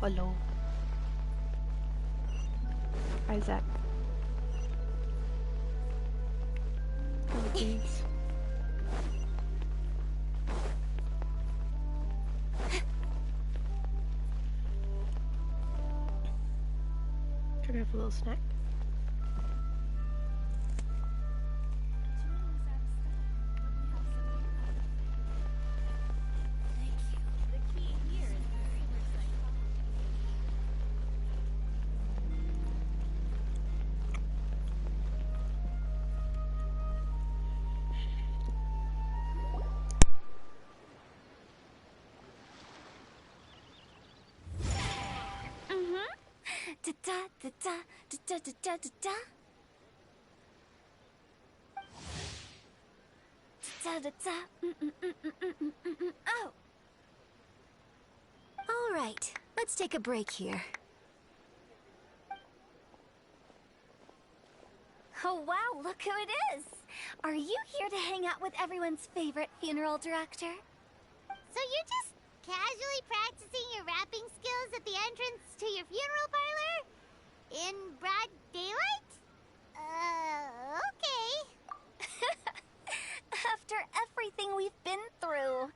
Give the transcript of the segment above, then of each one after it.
Hello. Isaac. Oh, jeez. Can I have a little snack? Da da da da da da da da da. Da da da. Oh. All right, let's take a break here. Oh wow, look who it is! Are you here to hang out with everyone's favorite funeral director? So you're just casually practicing your rapping skills at the entrance to your funeral parlor? In broad daylight? Okay. After everything we've been through,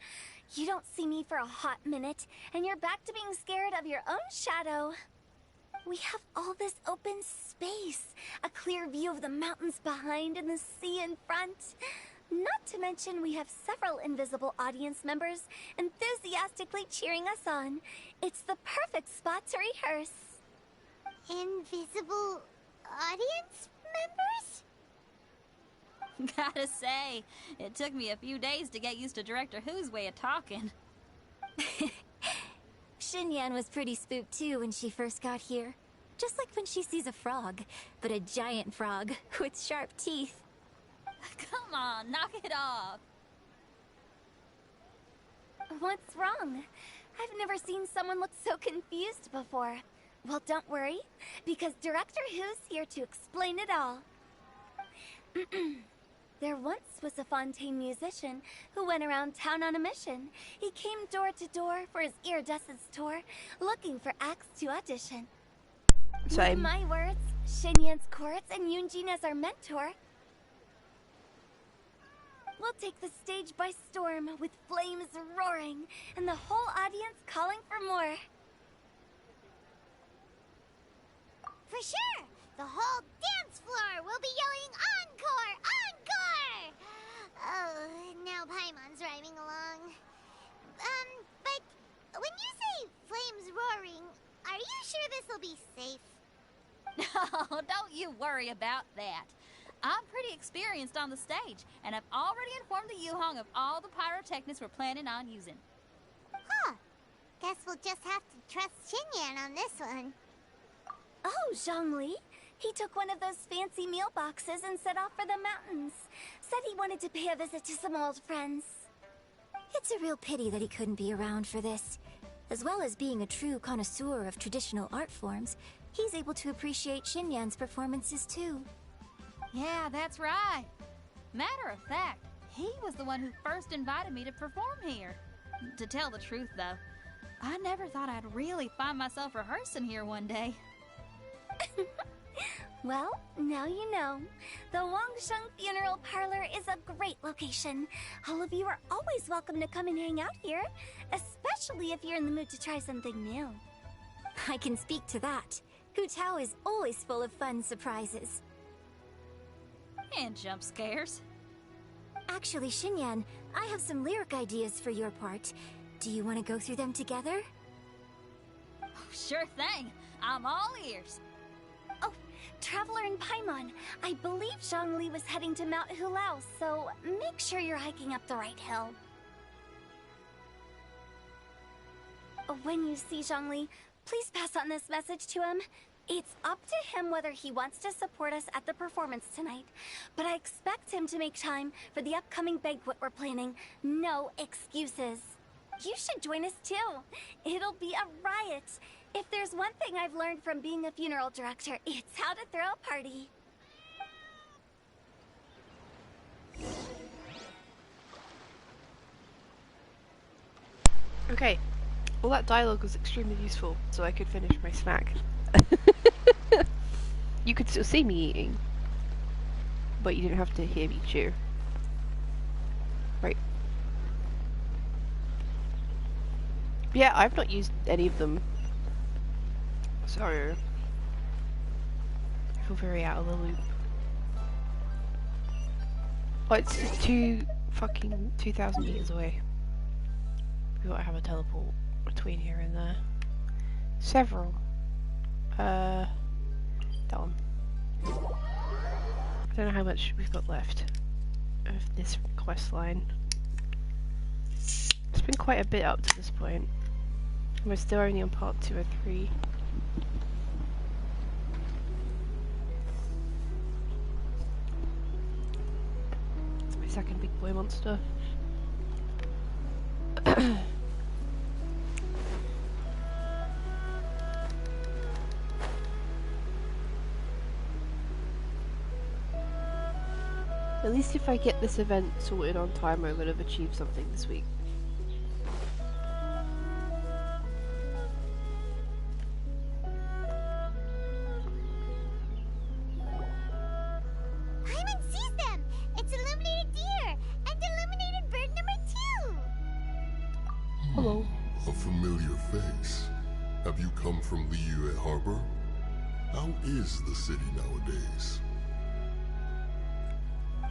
you don't see me for a hot minute, and you're back to being scared of your own shadow. We have all this open space, a clear view of the mountains behind and the sea in front. Not to mention we have several invisible audience members enthusiastically cheering us on. It's the perfect spot to rehearse. Invisible audience members? Gotta say, it took me a few days to get used to Director Who's way of talking. Xinyan was pretty spooked too when she first got here. Just like when she sees a frog, but a giant frog with sharp teeth. Come on, knock it off. What's wrong? I've never seen someone look so confused before. Well, don't worry, because Director Who's here to explain it all. There once was a Fontaine musician who went around town on a mission. He came door to door for his iridescence tour, looking for acts to audition. Same. My words, Xinyan's chorus and Yunjin as our mentor. We'll take the stage by storm with flames roaring and the whole audience calling for more. For sure! The whole dance floor will be yelling encore! Encore! Oh, now Paimon's rhyming along. But when you say flames roaring, are you sure this'll be safe? No, don't you worry about that. I'm pretty experienced on the stage, and I've already informed the Yuhong of all the pyrotechnics we're planning on using. Huh. Guess we'll just have to trust Xinyan on this one. Oh, Zhongli. He took one of those fancy meal boxes and set off for the mountains. Said he wanted to pay a visit to some old friends. It's a real pity that he couldn't be around for this. As well as being a true connoisseur of traditional art forms, he's able to appreciate Xinyan's performances too. Yeah, that's right. Matter of fact, he was the one who first invited me to perform here. To tell the truth, though, I never thought I'd really find myself rehearsing here one day. Well, now you know. The Wangsheng Funeral Parlor is a great location. All of you are always welcome to come and hang out here, especially if you're in the mood to try something new. I can speak to that. Hu Tao is always full of fun surprises. And jump scares. Actually, Xinyan, I have some lyric ideas for your part. Do you want to go through them together? Oh, sure thing. I'm all ears. Oh, Traveler in Paimon, I believe Zhongli was heading to Mount Hulao, so make sure you're hiking up the right hill. When you see Zhongli, please pass on this message to him. It's up to him whether he wants to support us at the performance tonight, but I expect him to make time for the upcoming banquet we're planning. No excuses. You should join us too. It'll be a riot. If there's one thing I've learned from being a funeral director, it's how to throw a party. Okay, Well, that dialogue was extremely useful, so I could finish my snack. You could still see me eating, but you didn't have to hear me chew. Right. Yeah, I've not used any of them, so I feel very out of the loop. Oh, it's 2,000 meters away. We gotta have a teleport between here and there. Several. That one. I don't know how much we've got left of this quest line. It's been quite a bit up to this point. We're still only on part 2 or 3. It's my second big boy monster. At least if I get this event sorted on time, I would have achieved something this week. Paimon sees them! It's illuminated deer! And illuminated bird number 2! Hello. A familiar face. Have you come from Liyue Harbor? How is the city nowadays?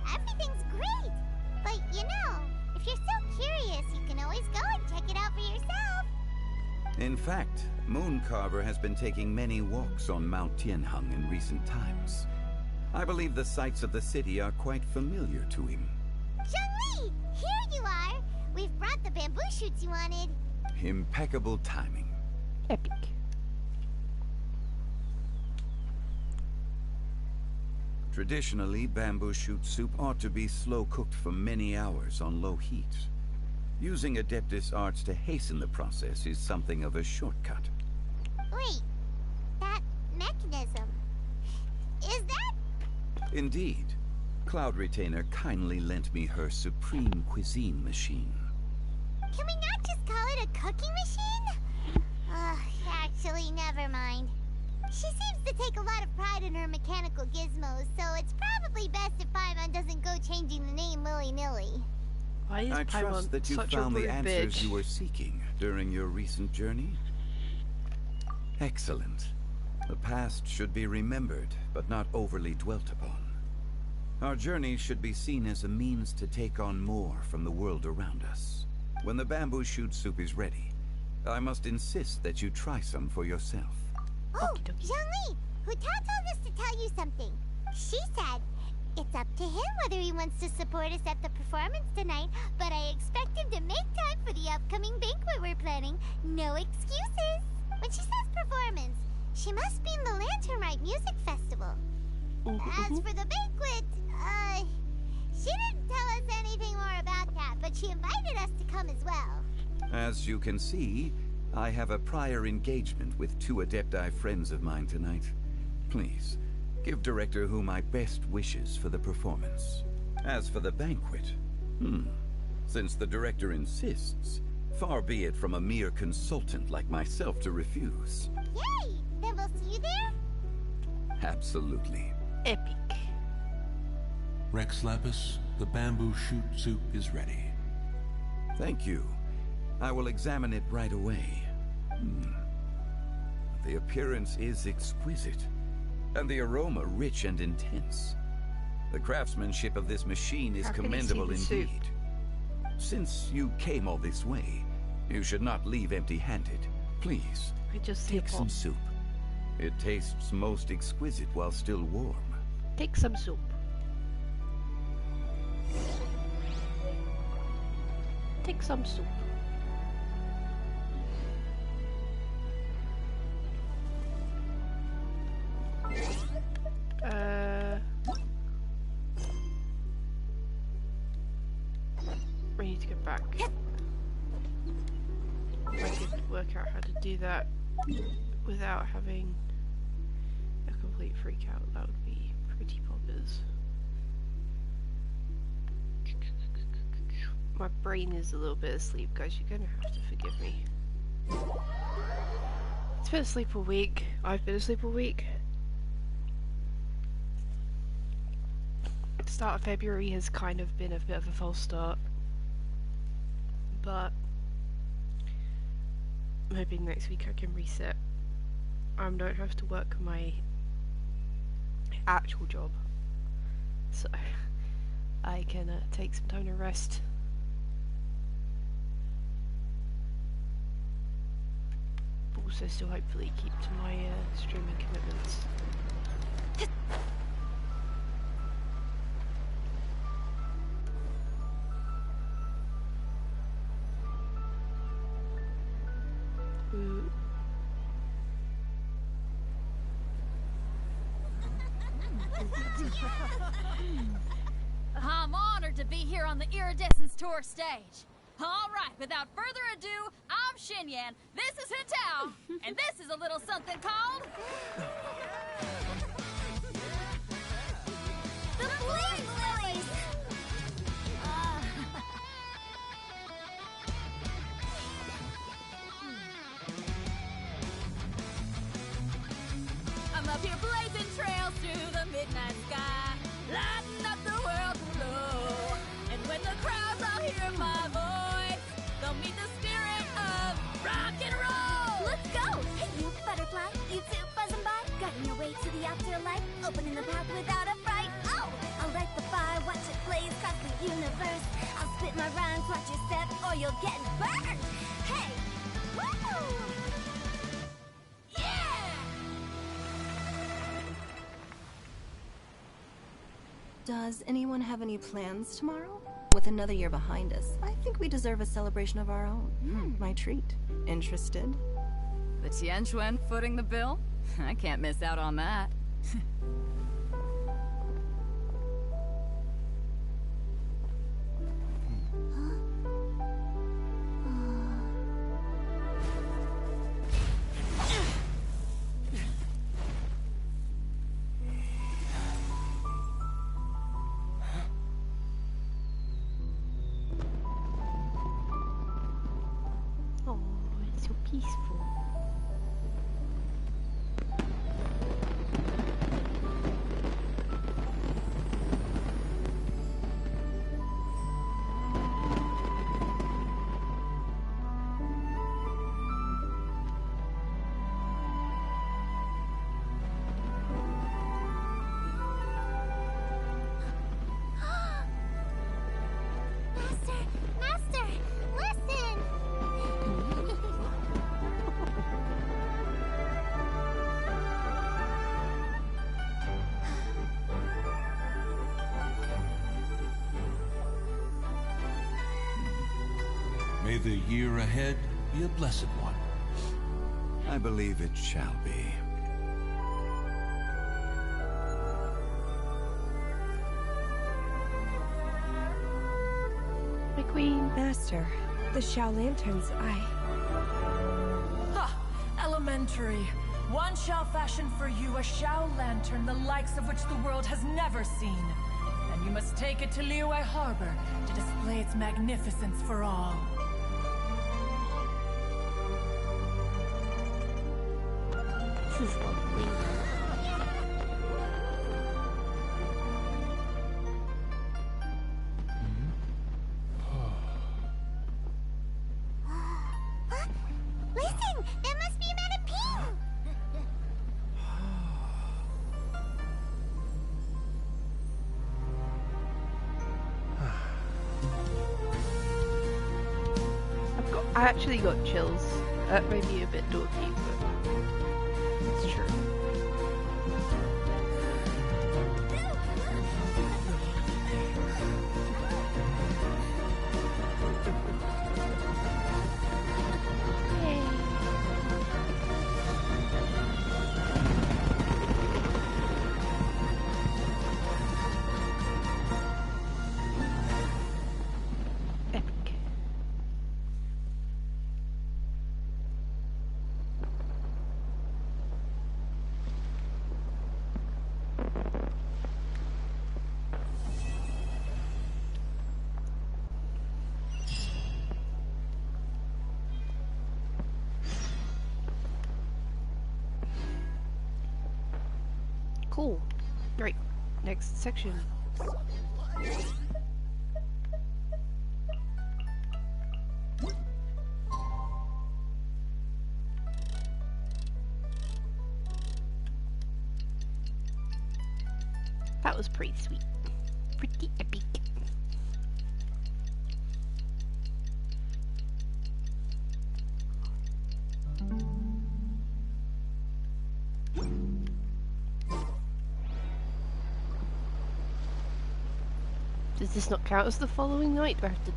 Everything's great! But you know, if you're so curious, you can always go and check it out for yourself! In fact, Mooncarver has been taking many walks on Mount Tianheng in recent times. I believe the sights of the city are quite familiar to him. Zhongli! Here you are! We've brought the bamboo shoots you wanted. Impeccable timing. Epic. Traditionally, bamboo shoot soup ought to be slow cooked for many hours on low heat. Using Adeptus arts to hasten the process is something of a shortcut. Wait, that mechanism... is that... Indeed. Cloud Retainer kindly lent me her supreme cuisine machine. Can we not just call it a cooking machine? Actually, never mind. She seems to take a lot of pride in her mechanical gizmos, so it's probably best if Paimon doesn't go changing the name willy-nilly. Why is I Paimon trust that you such found a the rude answers bitch? you were seeking during your recent journey. Excellent. The past should be remembered, but not overly dwelt upon. Our journey should be seen as a means to take on more from the world around us. When the bamboo shoot soup is ready, I must insist that you try some for yourself. Oh, Okie dokie. Zhongli! Huta told us to tell you something. She said, it's up to him whether he wants to support us at the performance tonight, but I expect him to make time for the upcoming banquet we're planning. No excuses. When she says performance, she must mean the Lantern Rite Music Festival. As for the banquet, she didn't tell us anything more about that, but she invited us to come as well. As you can see, I have a prior engagement with 2 Adepti friends of mine tonight. Please, give Director Hu my best wishes for the performance. As for the banquet, since the Director insists, far be it from a mere consultant like myself to refuse. Yay! Then we'll see you there? Absolutely. Epic. Rex Lapis, the bamboo shoot soup is ready. Thank you. I will examine it right away. The appearance is exquisite, and the aroma rich and intense. The craftsmanship of this machine is How can you see commendable the soup? indeed. Since you came all this way, you should not leave empty-handed. Please, We just see a take pot. some soup. It tastes most exquisite while still warm. Take some soup. Take some soup. We need to go back. If I could work out how to do that without having a complete freak out, that would be pretty poggers. My brain is a little bit asleep, guys. You're gonna have to forgive me. It's been asleep all week. I've been asleep all week. The start of February has kind of been a bit of a false start. But I'm hoping next week I can reset. I don't have to work my actual job. So I can take some time to rest. But also still hopefully keep to my streaming commitments. Ooh. I'm honored to be here on the Iridescence Tour stage. All right, without further ado, I'm Xinyan, this is Hitao, and this is a little something called... The Flame Lilies! I'm up here blazing trails through the midnight sky, lighting up the world below. And when the crowds all hear my voice, they'll meet the spirit of rock and roll. Let's go! Hey, you butterfly, you too buzzing by, guiding your way to the afterlife, opening the path without a fright. Oh, I'll light the fire, watch it blaze across the universe. I'll spit my rhymes, watch your step, or you'll get burned. Hey, woo! Does anyone have any plans tomorrow? With another year behind us, I think we deserve a celebration of our own. My treat. Interested? The Tianquan footing the bill? I can't miss out on that. Oh, it's so peaceful. Master, listen! May the year ahead be a blessed one. I believe it shall be. My queen. Master, the Shao Lanterns, Ha! Elementary. One shall fashion for you a Shao Lantern the likes of which the world has never seen. And you must take it to Liyue Harbor to display its magnificence for all. This is lovely. Listen! That must be Madame Ping! I actually got chills. That may be a bit dorky, but it's true. Epic. Cool. Right, next section. That was pretty sweet. Pretty epic. Does this not count as the following night? Do I have to...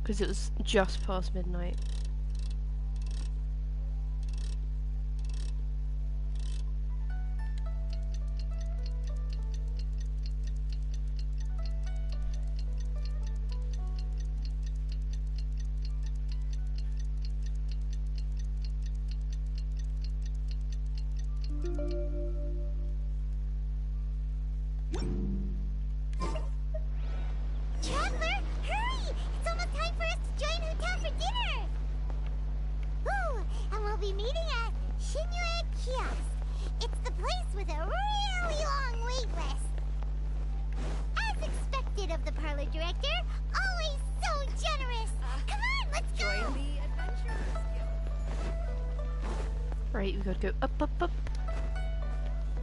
Because it was just past midnight. Right, we gotta go up, up, up.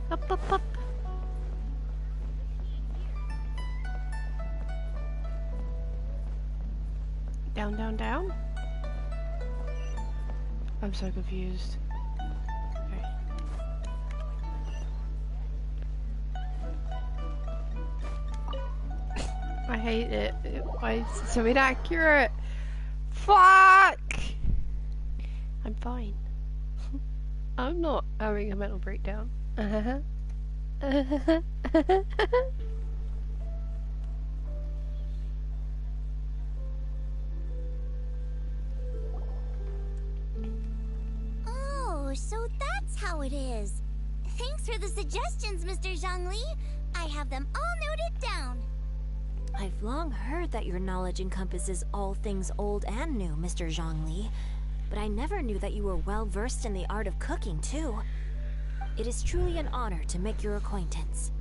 Up, up, up. Down, down, down? I'm so confused. Okay. I hate it. Why is it so inaccurate? Fuck! I'm fine. I'm not having a mental breakdown. Oh, so that's how it is. Thanks for the suggestions, Mr. Zhongli. I have them all noted down. I've long heard that your knowledge encompasses all things old and new, Mr. Zhongli. But I never knew that you were well versed in the art of cooking, too. It is truly an honor to make your acquaintance.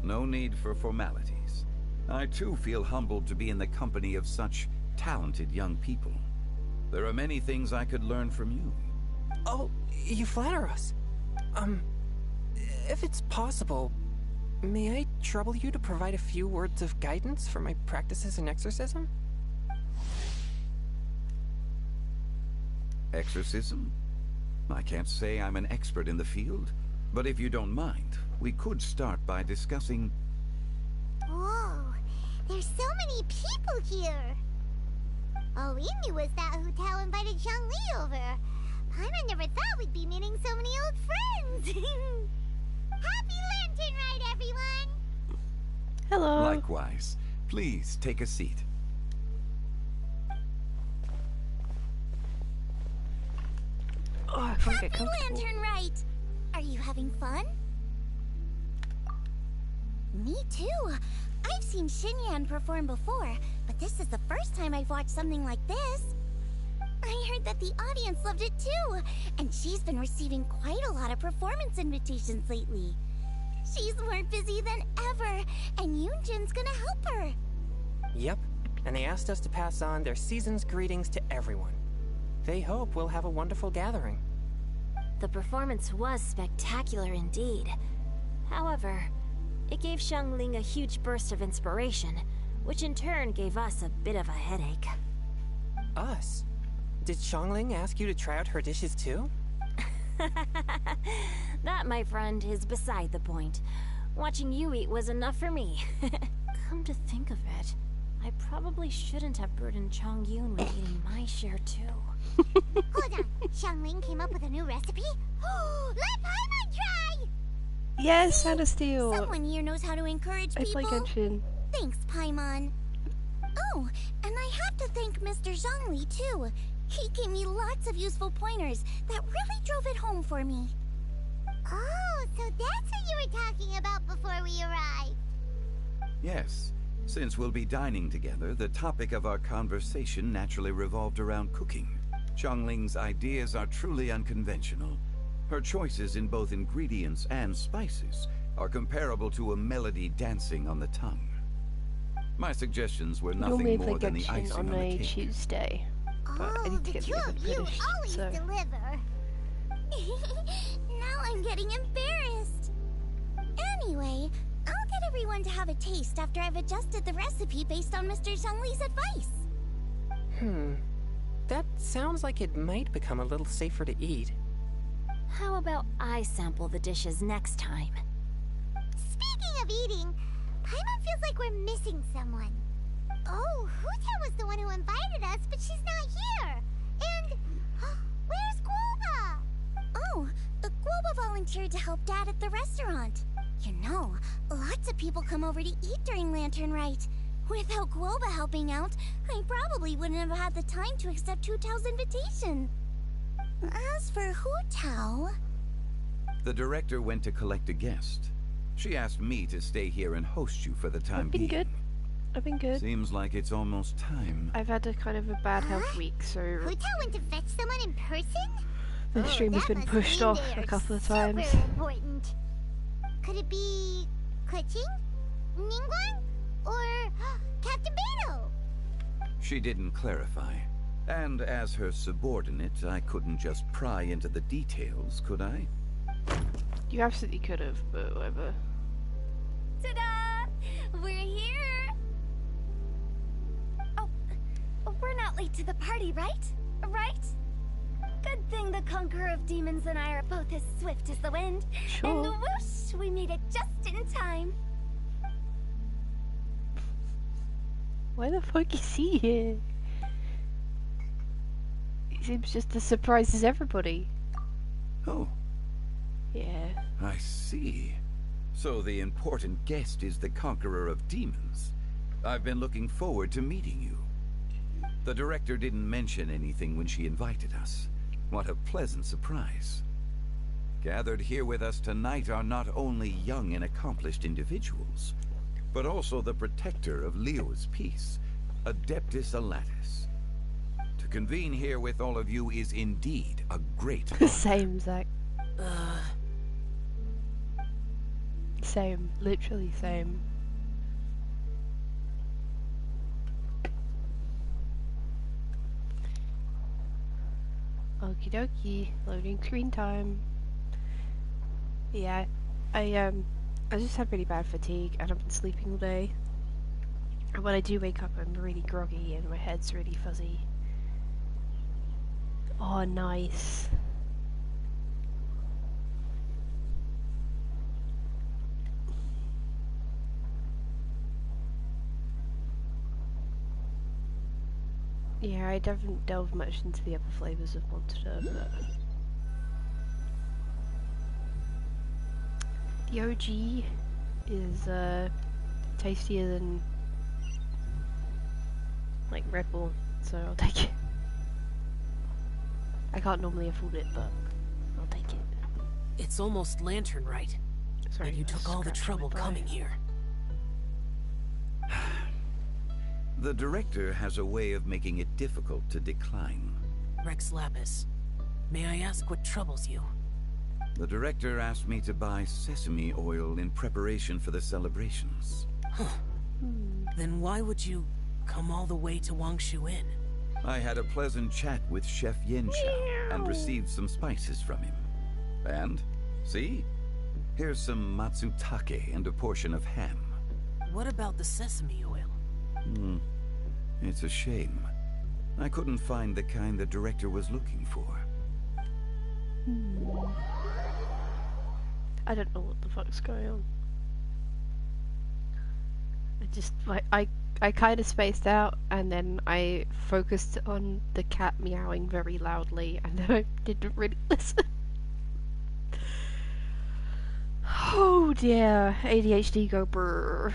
No need for formalities. I too feel humbled to be in the company of such talented young people. There are many things I could learn from you. Oh, you flatter us. If it's possible, may I trouble you to provide a few words of guidance for my practices in exorcism? Exorcism? I can't say I'm an expert in the field, but if you don't mind, we could start by discussing... Whoa, there's so many people here. All we knew was that Hu invited Zhongli over. Paimon never thought we'd be meeting so many old friends. Happy Lantern Rite, everyone! Hello. Likewise. Please take a seat. Oh, I can't get Happy comfortable. Lantern Rite! Are you having fun? Me too. I've seen Xinyan perform before, but this is the first time I've watched something like this. I heard that the audience loved it too, and she's been receiving quite a lot of performance invitations lately. She's more busy than ever, and Yoonjin's gonna help her. Yep, and they asked us to pass on their season's greetings to everyone. They hope we'll have a wonderful gathering. The performance was spectacular indeed. However, it gave Xiangling a huge burst of inspiration, which in turn gave us a bit of a headache. Us? Did Xiangling ask you to try out her dishes too? That, my friend, is beside the point. Watching you eat was enough for me. Come to think of it, I probably shouldn't have burdened Chongyun with eating my share too. Hold on, Xiangling came up with a new recipe? Let Paimon try! Yes, Sound of Steel. Someone here knows how to encourage I people. play Genshin. Thanks, Paimon. Oh, and I have to thank Mr. Zhongli too. He gave me lots of useful pointers that really drove it home for me. Oh, so that's what you were talking about before we arrived. Yes. Since we'll be dining together, the topic of our conversation naturally revolved around cooking. Xiangling's ideas are truly unconventional. Her choices in both ingredients and spices are comparable to a melody dancing on the tongue. My suggestions were nothing more than the icing on the cake. Tuesday. But I need to get the oven finished, so... deliver. Now I'm getting embarrassed. Anyway, I'll get everyone to have a taste after I've adjusted the recipe based on Mr. Zhongli's advice. That sounds like it might become a little safer to eat. How about I sample the dishes next time? Speaking of eating, Paimon feels like we're missing someone. Oh, Huta was the one who invited us, but she's not here. And where's Guoba? Oh, Guoba volunteered to help Dad at the restaurant. You know, lots of people come over to eat during Lantern Rite. Without Guoba helping out, I probably wouldn't have had the time to accept Hu Tao's invitation. As for Hu Tao... The director went to collect a guest. She asked me to stay here and host you for the time being. I've been good. Seems like it's almost time. I've had a kind of a bad health week, so... Hu Tao went to fetch someone in person? The stream has been pushed off a couple of times. Super important. Could it be... Kuching? Ningguang? Or Captain Beto? She didn't clarify. And as her subordinate, I couldn't just pry into the details, could I? You absolutely could have, but whatever. Ta-da! We're here! Oh, we're not late to the party, right? Right? Good thing the Conqueror of Demons and I are both as swift as the wind. Sure. And whoosh, we made it just in time. Why the fuck is he here? He seems just as surprised as everybody. Oh. Yeah. I see. So the important guest is the Conqueror of Demons. I've been looking forward to meeting you. The director didn't mention anything when she invited us. What a pleasant surprise. Gathered here with us tonight are not only young and accomplished individuals, but also the protector of Leo's peace, Adeptus Alatus. To convene here with all of you is indeed a great honor. Same, Zach. Same, literally same. Okie dokie, loading screen time. Yeah, I just had really bad fatigue and I've been sleeping all day. And when I do wake up, I'm really groggy and my head's really fuzzy. Oh, nice. Yeah, I haven't delved much into the other flavors of Monster, but... The OG is, tastier than, like, Red Bull, so I'll take it. I can't normally afford it, but I'll take it. It's almost Lantern Rite. Sorry, and you took all the trouble coming here. The director has a way of making it difficult to decline. Rex Lapis, may I ask what troubles you? The director asked me to buy sesame oil in preparation for the celebrations. Huh. Then why would you come all the way to Wangshu Inn? I had a pleasant chat with Chef Yencha and received some spices from him. And, see? Here's some matsutake and a portion of ham. What about the sesame oil? It's a shame. I couldn't find the kind the director was looking for. I don't know what the fuck's going on. I just, I kind of spaced out, and then I focused on the cat meowing very loudly, and then I didn't really listen. Oh dear, ADHD go brrr.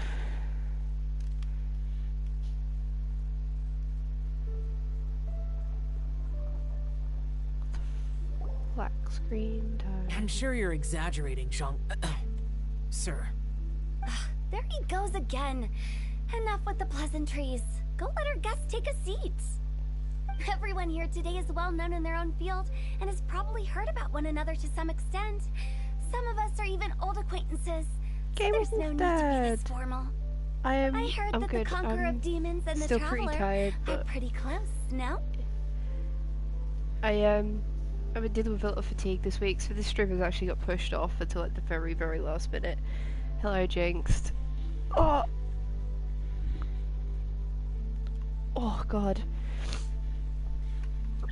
Black screen time. I'm sure you're exaggerating, Zhang... Sir. There he goes again. Enough with the pleasantries. Go let our guests take a seat. Everyone here today is well known in their own field and has probably heard about one another to some extent. Some of us are even old acquaintances. So there's no need to be this formal. I heard that the Conqueror of Demons and the Traveler are pretty close, no? I've been dealing with a lot of fatigue this week, so this stream has actually got pushed off until like the very, very last minute. Hello, Jinxed. Oh God.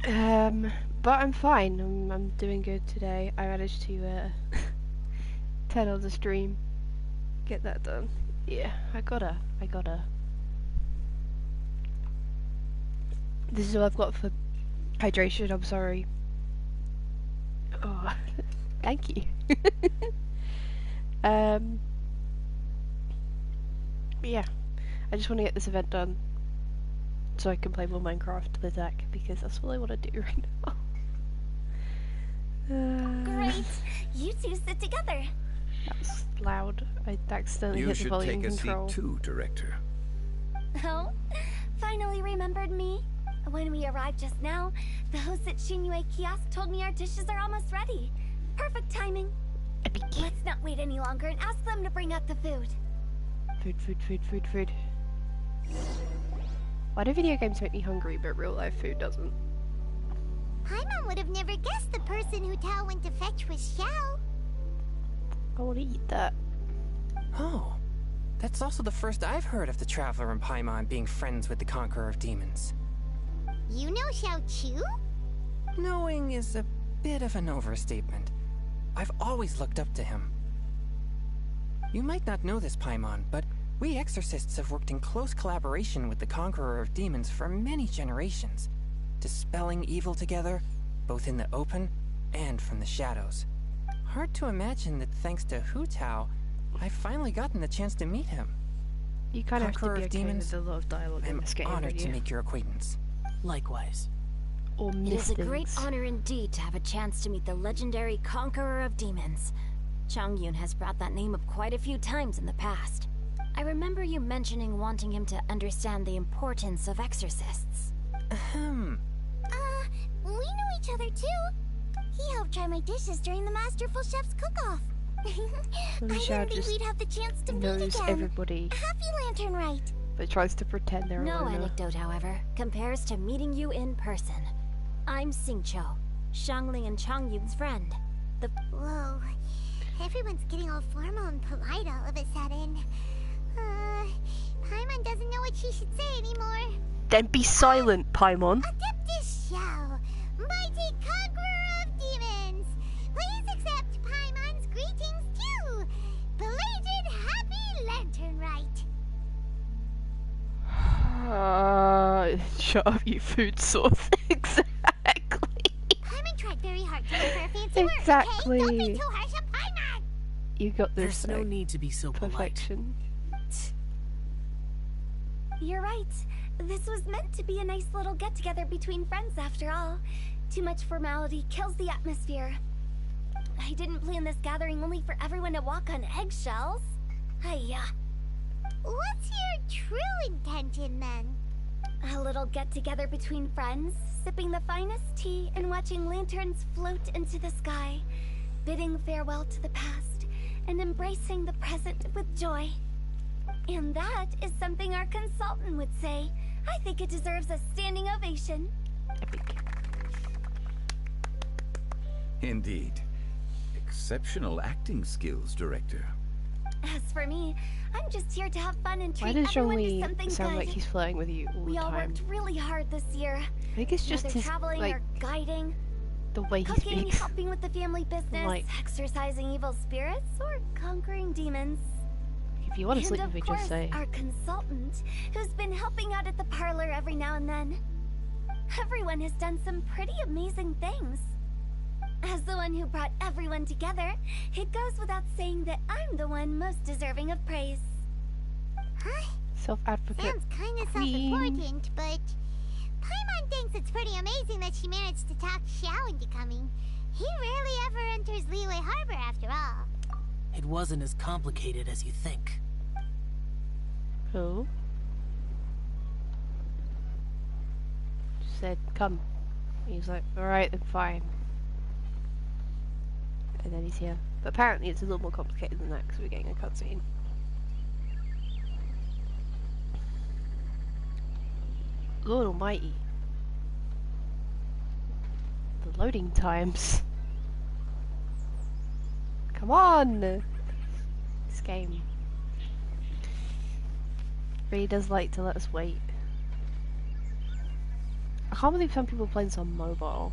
But I'm fine. I'm doing good today. I managed to turn on the stream, get that done. Yeah, I gotta. This is all I've got for hydration. I'm sorry. Oh, thank you. But yeah, I just want to get this event done so I can play more Minecraft with Zach, because that's all I want to do right now. Great! You two sit together. That's loud. I accidentally You hit the should volume take a control. seat too, Director. Oh, finally remembered me. When we arrived just now, the host at Shinue Kiosk told me our dishes are almost ready. Perfect timing. Let's not wait any longer and ask them to bring out the food. Food. Why do video games make me hungry, but real life food doesn't? Paimon would have never guessed the person who Tao went to fetch was Xiao. I want to eat that. Oh, that's also the first I've heard of the Traveler and Paimon being friends with the Conqueror of Demons. You know Xiao Chu? Knowing is a bit of an overstatement. I've always looked up to him. You might not know this, Paimon, but we exorcists have worked in close collaboration with the Conqueror of Demons for many generations, dispelling evil together, both in the open and from the shadows. Hard to imagine that thanks to Hu Tao, I've finally gotten the chance to meet him. You kind of have to Conqueror be of okay Demons, with a lot of dialogue in this game, I'm honored don't to you? make your acquaintance. Likewise. Or It is a Mistance. great honor indeed to have a chance to meet the legendary Conqueror of Demons. Changyun has brought that name up quite a few times in the past. I remember you mentioning wanting him to understand the importance of exorcists. We know each other too. He helped try my dishes during the Masterful Chef's cook-off. I didn't think we'd have the chance to meet knows again. everybody, Happy Lantern Rite. but tries to pretend they're No a loner. anecdote, however, compares to meeting you in person. I'm Xingqiu, Shangling and Changyun's friend. Whoa. Everyone's getting all formal and polite all of a sudden. Paimon doesn't know what she should say anymore. Then be silent, Paimon. Adeptus Xiao, mighty Conqueror of Demons. Please accept Paimon's greetings too. Belated Happy Lantern Rite. Shut up, you food source. Exactly. Paimon tried very hard to give her fancy words, Exactly. okay? Don't be too harsh on Paimon. You got this. There's no need to be so perfection. You're right. This was meant to be a nice little get-together between friends after all. Too much formality kills the atmosphere. I didn't plan this gathering only for everyone to walk on eggshells. Hiya. What's your true intention then? A little get-together between friends, sipping the finest tea and watching lanterns float into the sky, bidding farewell to the past and embracing the present with joy. And that is something our consultant would say. I think it deserves a standing ovation. Indeed. Exceptional acting skills, Director. As for me, I'm just here to have fun and Why treat does everyone to Zhongli something sound good. like he's flirting with you all We the all time? worked really hard this year. I think it's just Whether his, traveling like, or guiding, the way he cooking, speaks. helping with the family business, Like- exercising evil spirits, or conquering demons. If you want to And sleep of with me, course, just say. our consultant, who's been helping out at the parlor every now and then. Everyone has done some pretty amazing things. As the one who brought everyone together, it goes without saying that I'm the one most deserving of praise. Huh? Self-advocate. Sounds kind of queen. self-important, but Paimon thinks it's pretty amazing that she managed to talk Xiao into coming. He rarely ever enters Liyue Harbor after all. It wasn't as complicated as you think. Oh. said, come. He was like, alright, then fine. And then he's here. But apparently it's a little more complicated than that because we're getting a cutscene. Lord almighty. The loading times. Come on! This game really does like to let us wait. I can't believe some people play this on mobile.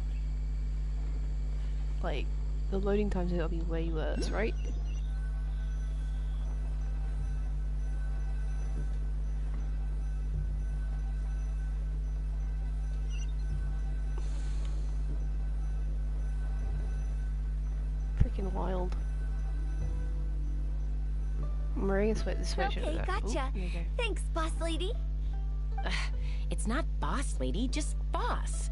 Like, the loading times are gonna be way worse, right? Freaking wild. I'm wearing a sweatshirt. Okay, gotcha. Ooh, Thanks, boss lady. It's not boss lady, just boss.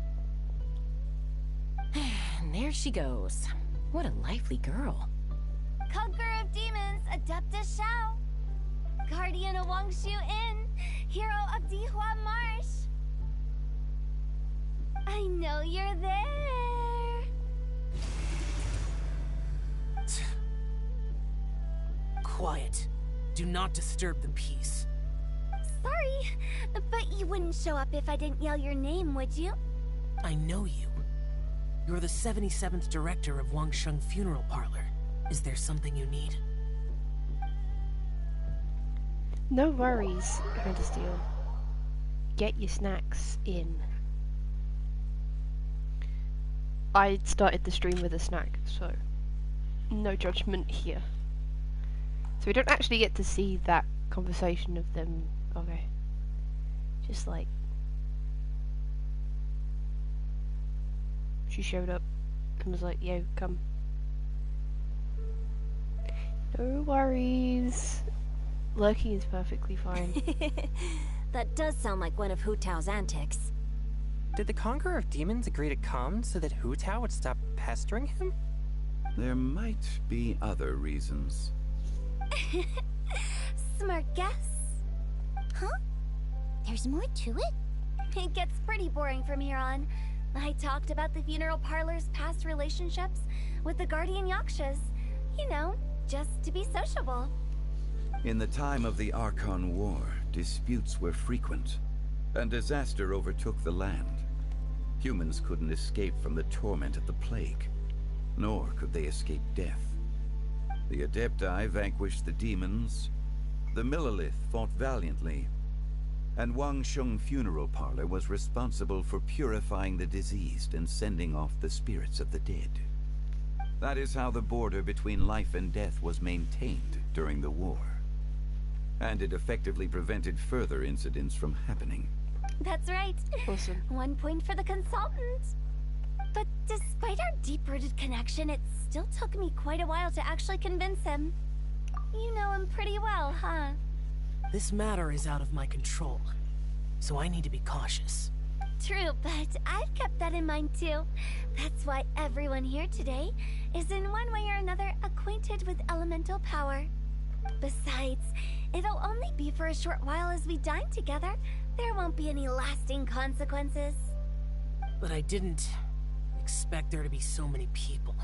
And there she goes. What a lively girl. Conqueror of demons, Adeptus Shao. Guardian of Wangshu Inn, hero of Dihua Marsh. I know you're there. Quiet. Do not disturb the peace. Sorry, but you wouldn't show up if I didn't yell your name, would you? I know you. You're the 77th director of Wangsheng Funeral Parlor. Is there something you need? No worries, Hunter Steel. Get your snacks in. I started the stream with a snack, so no judgment here. So we don't actually get to see that conversation of them. Okay. Just like she showed up and was like, yo, come. No worries. Lurking is perfectly fine. That does sound like one of Hu Tao's antics. Did the Conqueror of Demons agree to come so that Hu Tao would stop pestering him? There might be other reasons. Smart guess. Huh? There's more to it? It gets pretty boring from here on. I talked about the funeral parlor's past relationships with the Guardian Yakshas. You know, just to be sociable. In the time of the Archon War, disputes were frequent, and disaster overtook the land. Humans couldn't escape from the torment of the plague, nor could they escape death. The Adepti vanquished the demons, the Millelith fought valiantly, and Wangsheng Funeral Parlor was responsible for purifying the diseased and sending off the spirits of the dead. That is how the border between life and death was maintained during the war. And it effectively prevented further incidents from happening. That's right. Awesome. 1 point for the consultant. But despite our deep-rooted connection, it still took me quite a while to actually convince him. You know him pretty well, huh? This matter is out of my control, so I need to be cautious. True, but I've kept that in mind too. That's why everyone here today is in one way or another acquainted with elemental power. Besides, it'll only be for a short while as we dine together. There won't be any lasting consequences. But I didn't expect there to be so many people.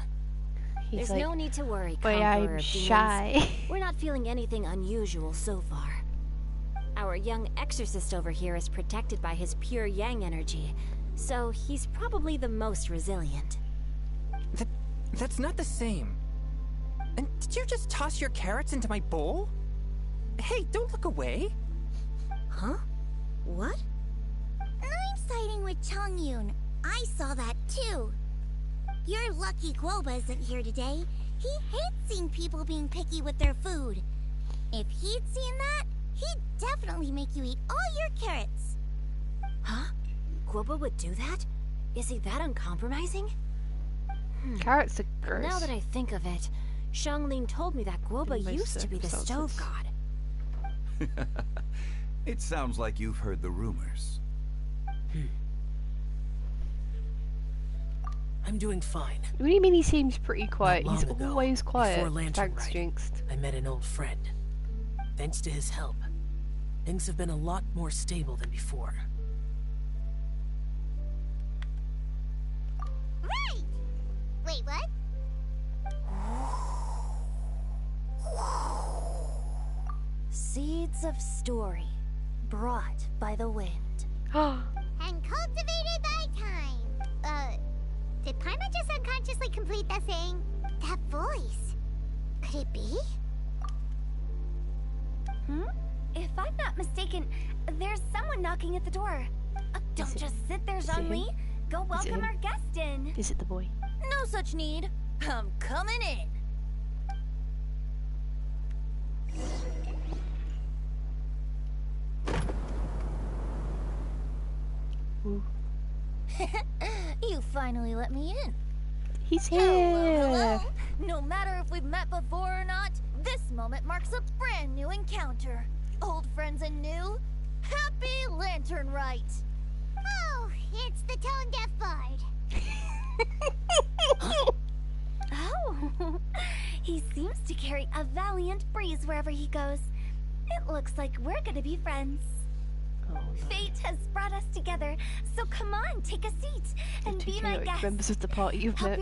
There's like, no need to worry, but Conqueror I'm of Demons. shy. We're not feeling anything unusual so far. Our young exorcist over here is protected by his pure yang energy, so he's probably the most resilient. That's not the same. And did you just toss your carrots into my bowl? Hey, don't look away. Huh? What? I'm siding with Chongyun. I saw that too. You're lucky Guoba isn't here today. He hates seeing people being picky with their food. If he'd seen that, he'd definitely make you eat all your carrots. Huh? Guoba would do that? Is he that uncompromising? Carrots are gross. Now that I think of it, Xianglin told me that Guoba In most used to be the stove god. It sounds like you've heard the rumors. I'm doing fine. What do you mean he seems pretty quiet? Not He's long ago, always quiet. before Lantern Thanks, Rite, Jinxed. I met an old friend. Thanks to his help, things have been a lot more stable than before. Wait, what? Seeds of story, brought by the wind. And cultivated by time. Did Paimon just unconsciously complete that saying? That voice. Could it be? If I'm not mistaken, there's someone knocking at the door. Don't just sit there, Zhongli. Go welcome our guest in. Is it the boy? No such need. I'm coming in. Ooh. You finally let me in. He's here. Hello. No matter if we've met before or not, this moment marks a brand new encounter. Old friends and new. Happy Lantern Rite. Oh, it's the tone deaf bard. Oh, he seems to carry a valiant breeze wherever he goes. It looks like we're gonna be friends. Oh, no. Fate has brought us together, so come on, take a seat and be my guest. Members of the party you've met.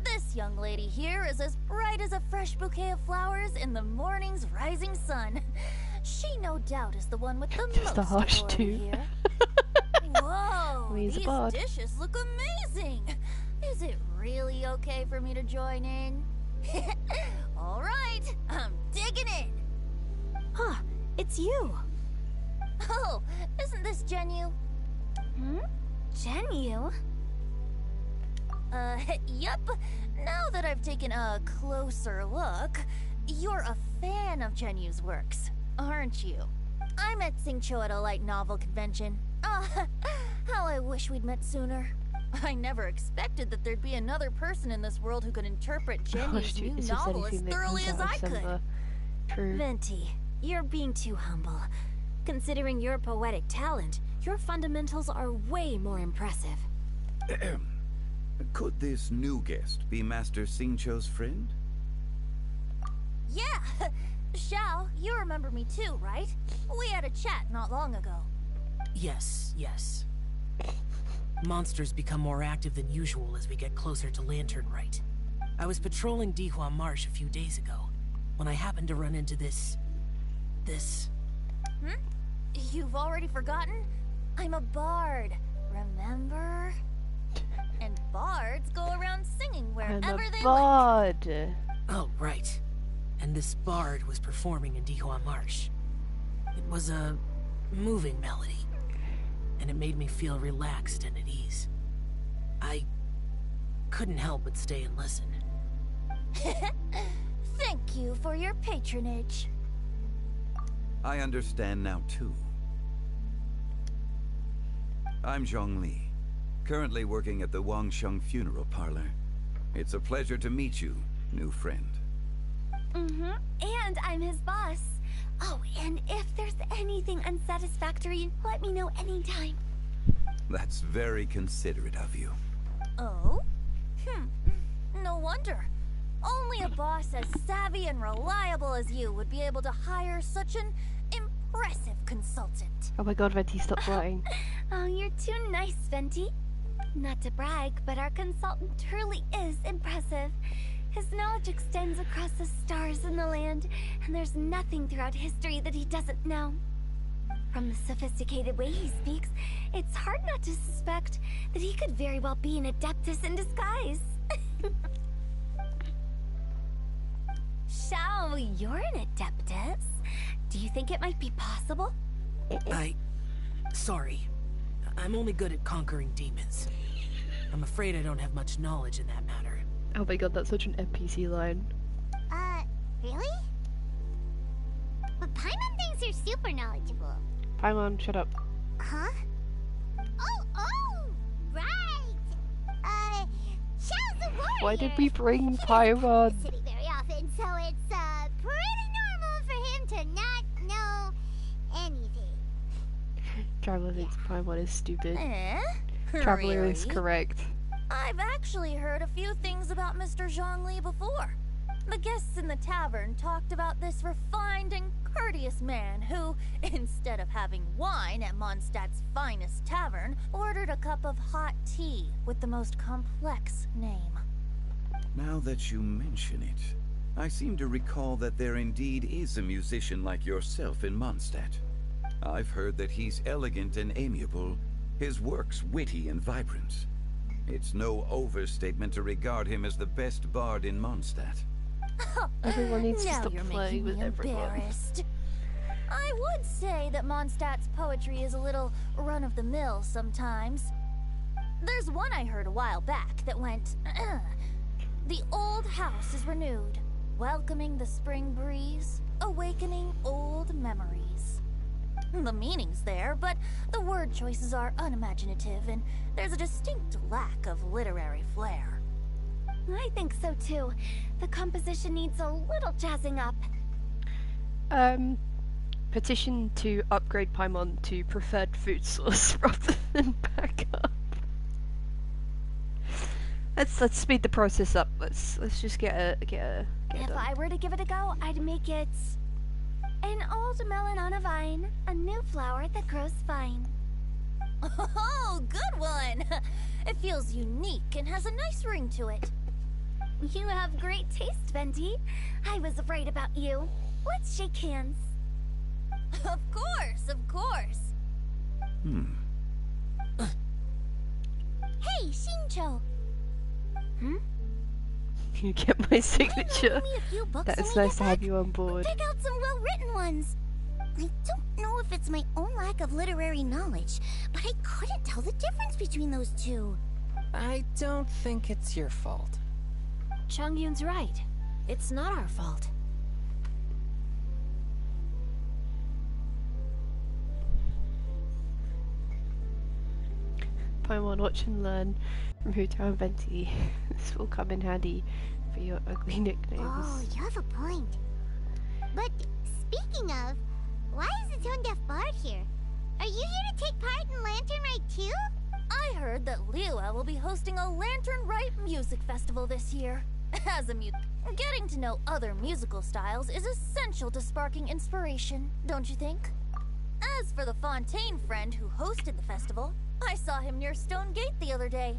This young lady here is as bright as a fresh bouquet of flowers in the morning's rising sun. She no doubt is the one with the Just most a harsh authority too. here. Whoa, He's a these bard. dishes look amazing. Is it really okay for me to join in? All right, I'm digging in. Huh, it's you. Oh, isn't this Genu? Genu? Yep. Now that I've taken a closer look, you're a fan of Genu's works, aren't you? I met Xingqiu at a light novel convention. How I wish we'd met sooner. I never expected that there'd be another person in this world who could interpret Genu's new novel as thoroughly as I could. True. Venti, you're being too humble. Considering your poetic talent, your fundamentals are way more impressive. Could this new guest be Master Xingqiu's friend? Yeah! Xiao, you remember me too, right? We had a chat not long ago. Yes. Monsters become more active than usual as we get closer to Lantern Rite. I was patrolling Dihua Marsh a few days ago, when I happened to run into this... You've already forgotten? I'm a bard, remember? And bards go around singing wherever they bard. Oh, right. And this bard was performing in Dihua Marsh. It was a moving melody, and it made me feel relaxed and at ease. I couldn't help but stay and listen. Thank you for your patronage. I understand now, too. I'm Zhongli, currently working at the Wangsheng Funeral Parlor. It's a pleasure to meet you, new friend. And I'm his boss. Oh, and if there's anything unsatisfactory, let me know anytime. That's very considerate of you. Oh? No wonder. Only a boss as savvy and reliable as you would be able to hire such an impressive consultant. Oh my god, Venti, stop lying. Oh, you're too nice, Venti. Not to brag, but our consultant truly is impressive. His knowledge extends across the stars and the land, and there's nothing throughout history that he doesn't know. From the sophisticated way he speaks, it's hard not to suspect that he could very well be an adeptus in disguise. Xiao, you're an adeptus. Do you think it might be possible? Sorry. I'm only good at conquering demons. I'm afraid I don't have much knowledge in that matter. Oh my god, that's such an NPC line. Really? But Paimon thinks you're super knowledgeable. Paimon, shut up. Huh? Oh, right! Xiao's a warrior! Why did we bring He Paimon? doesn't come to the city very often, so it's, pretty normal for him to not know anything. Traveler thinks Paimon is stupid. Traveler is correct. I've actually heard a few things about Mr. Zhongli before. The guests in the tavern talked about this refined and courteous man who, instead of having wine at Mondstadt's finest tavern, ordered a cup of hot tea with the most complex name. Now that you mention it, I seem to recall that there indeed is a musician like yourself in Mondstadt. I've heard that he's elegant and amiable, his works witty and vibrant. It's no overstatement to regard him as the best bard in Mondstadt. Everyone needs to Now stop you're playing making with me everyone. embarrassed. I would say that Mondstadt's poetry is a little run-of-the-mill sometimes. There's one I heard a while back that went, "The old house is renewed, welcoming the spring breeze, awakening old memories." The meaning's there, but the word choices are unimaginative, and there's a distinct lack of literary flair. I think so too. The composition needs a little jazzing up. Petition to upgrade Paimon to preferred food source rather than backup. Let's speed the process up. Let's just get it If done. I were to give it a go, I'd make it an old melon on a vine, a new flower that grows fine. Oh, good one! It feels unique and has a nice ring to it. You have great taste, Venti. I was right about you. Let's shake hands. Of course, of course. Hey, Shincho. You get my signature. Me a few books That when is we nice get to have back. you on board. Pick out some well-written ones. I don't know if it's my own lack of literary knowledge, but I couldn't tell the difference between those two. I don't think it's your fault. Chongyun's right. It's not our fault. Paimon, watch and learn from Hutao and Venti. This will come in handy for your ugly nicknames. Oh, you have a point. But speaking of, why is the Tone Deaf Bard here? Are you here to take part in Lantern Rite too? I heard that Liyue will be hosting a Lantern Rite music festival this year. As a getting to know other musical styles is essential to sparking inspiration, don't you think? As for the Fontaine friend who hosted the festival, I saw him near Stone Gate the other day.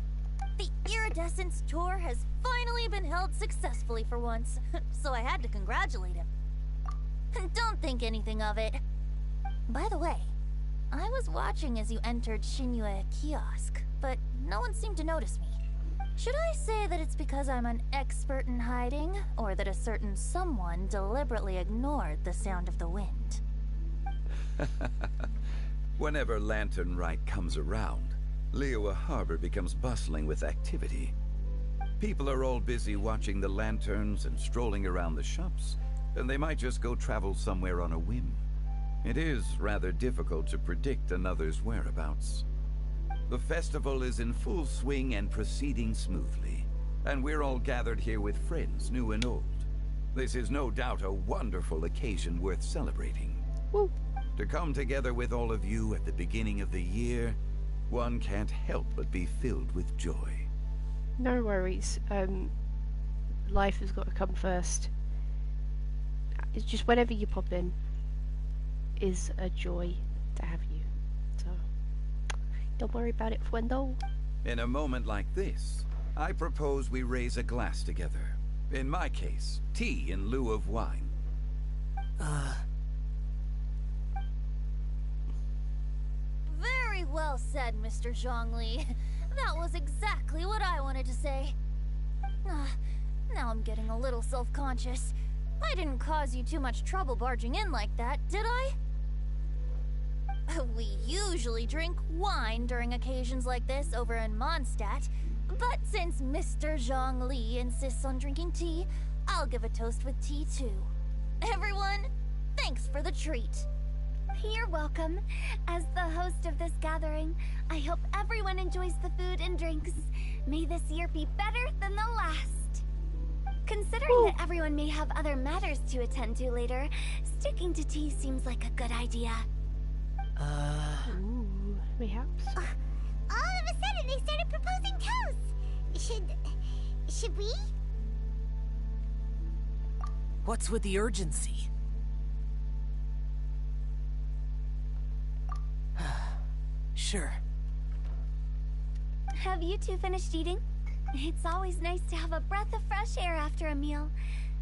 The Iridescence tour has finally been held successfully for once, so I had to congratulate him. Don't think anything of it. By the way, I was watching as you entered Shinyue Kiosk, but no one seemed to notice me. Should I say that it's because I'm an expert in hiding, or that a certain someone deliberately ignored the sound of the wind? Whenever Lantern Rite comes around, Liyue Harbor becomes bustling with activity. People are all busy watching the lanterns and strolling around the shops, and they might just go travel somewhere on a whim. It is rather difficult to predict another's whereabouts. The festival is in full swing and proceeding smoothly, and we're all gathered here with friends, new and old. This is no doubt a wonderful occasion worth celebrating. Woo. To come together with all of you at the beginning of the year, one can't help but be filled with joy. No worries. Life has got to come first. It's just whenever you pop in is a joy to have you. So don't worry about it, Fuendo. In a moment like this, I propose we raise a glass together. In my case, tea in lieu of wine. Very well said, Mr. Zhongli. That was exactly what I wanted to say. Now I'm getting a little self-conscious. I didn't cause you too much trouble barging in like that, did I? We usually drink wine during occasions like this over in Mondstadt, but since Mr. Zhongli insists on drinking tea, I'll give a toast with tea too. Everyone, thanks for the treat. You're welcome. As the host of this gathering, I hope everyone enjoys the food and drinks. May this year be better than the last. Considering that everyone may have other matters to attend to later, sticking to tea seems like a good idea. Ooh, mayhaps. All of a sudden, they started proposing toasts. Should we? What's with the urgency? Sure. Have you two finished eating? It's always nice to have a breath of fresh air after a meal.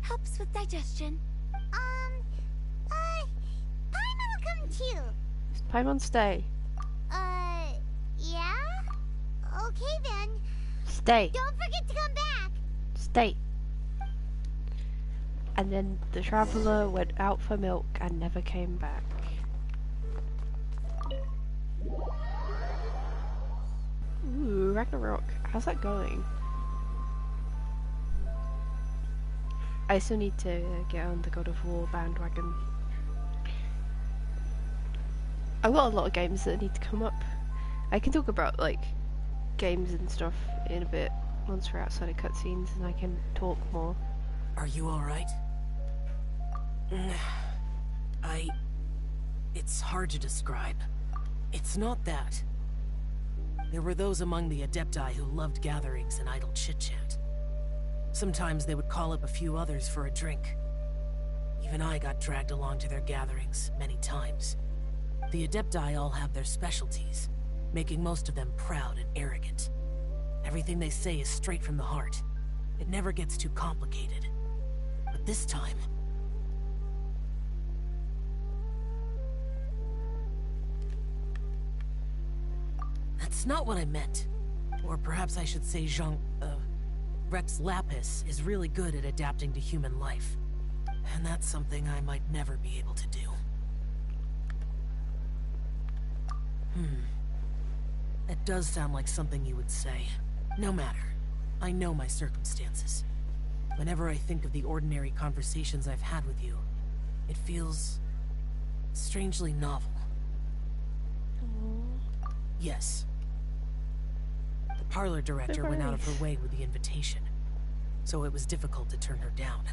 Helps with digestion. Paimon will come too. Paimon, stay. Yeah? Okay then. Stay. Don't forget to come back. Stay. And then the traveler went out for milk and never came back. Ooh, Ragnarok. How's that going? I still need to get on the God of War bandwagon. I've got a lot of games that need to come up. I can talk about like games and stuff in a bit once we're outside of cutscenes and I can talk more. Are you alright? It's hard to describe. It's not that. There were those among the Adepti who loved gatherings and idle chit-chat. Sometimes they would call up a few others for a drink. Even I got dragged along to their gatherings many times. The Adepti all have their specialties, making most of them proud and arrogant. Everything they say is straight from the heart. It never gets too complicated. But this time... That's not what I meant. Or perhaps I should say Rex Lapis is really good at adapting to human life. And that's something I might never be able to do. That does sound like something you would say. No matter. I know my circumstances. Whenever I think of the ordinary conversations I've had with you, it feels... strangely novel. Yes. The parlor director went out of her way with the invitation, so it was difficult to turn her down.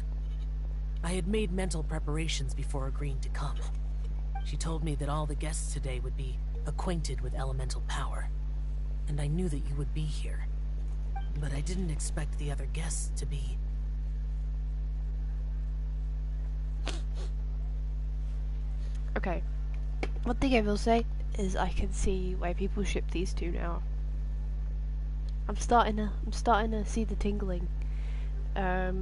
I had made mental preparations before agreeing to come. She told me that all the guests today would be acquainted with elemental power, and I knew that you would be here. But I didn't expect the other guests to be... Okay. One thing I will say is I can see why people ship these two now. I'm starting to see the tingling. The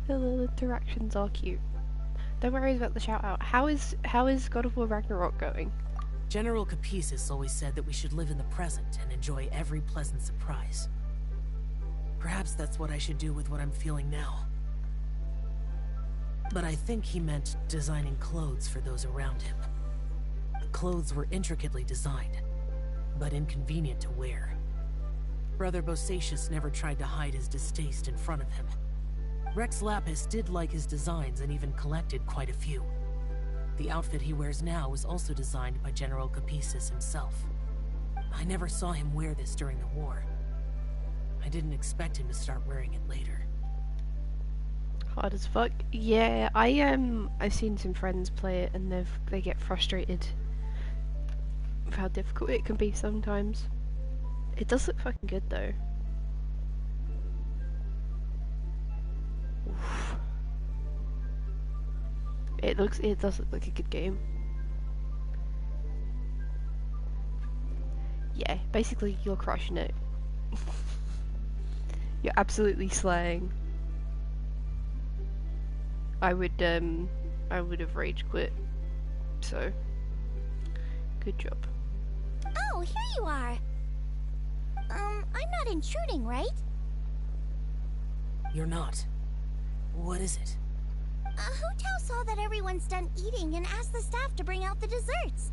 little interactions are cute. Don't worry about the shout out. How is God of War Ragnarok going? General Capisis always said that we should live in the present and enjoy every pleasant surprise. Perhaps that's what I should do with what I'm feeling now. But I think he meant designing clothes for those around him. The clothes were intricately designed, but inconvenient to wear. Brother Bosacius never tried to hide his distaste in front of him. Rex Lapis did like his designs and even collected quite a few. The outfit he wears now was also designed by General Capisis himself. I never saw him wear this during the war. I didn't expect him to start wearing it later. Hard as fuck. Yeah, I've seen some friends play it and they get frustrated with how difficult it can be sometimes. It does look fucking good though. Oof. It does look like a good game. Yeah, basically you're crushing it. You're absolutely slaying. I would have rage quit. So, good job. Oh, here you are. I'm not intruding, right? You're not. What is it? Hotel saw that everyone's done eating and asked the staff to bring out the desserts.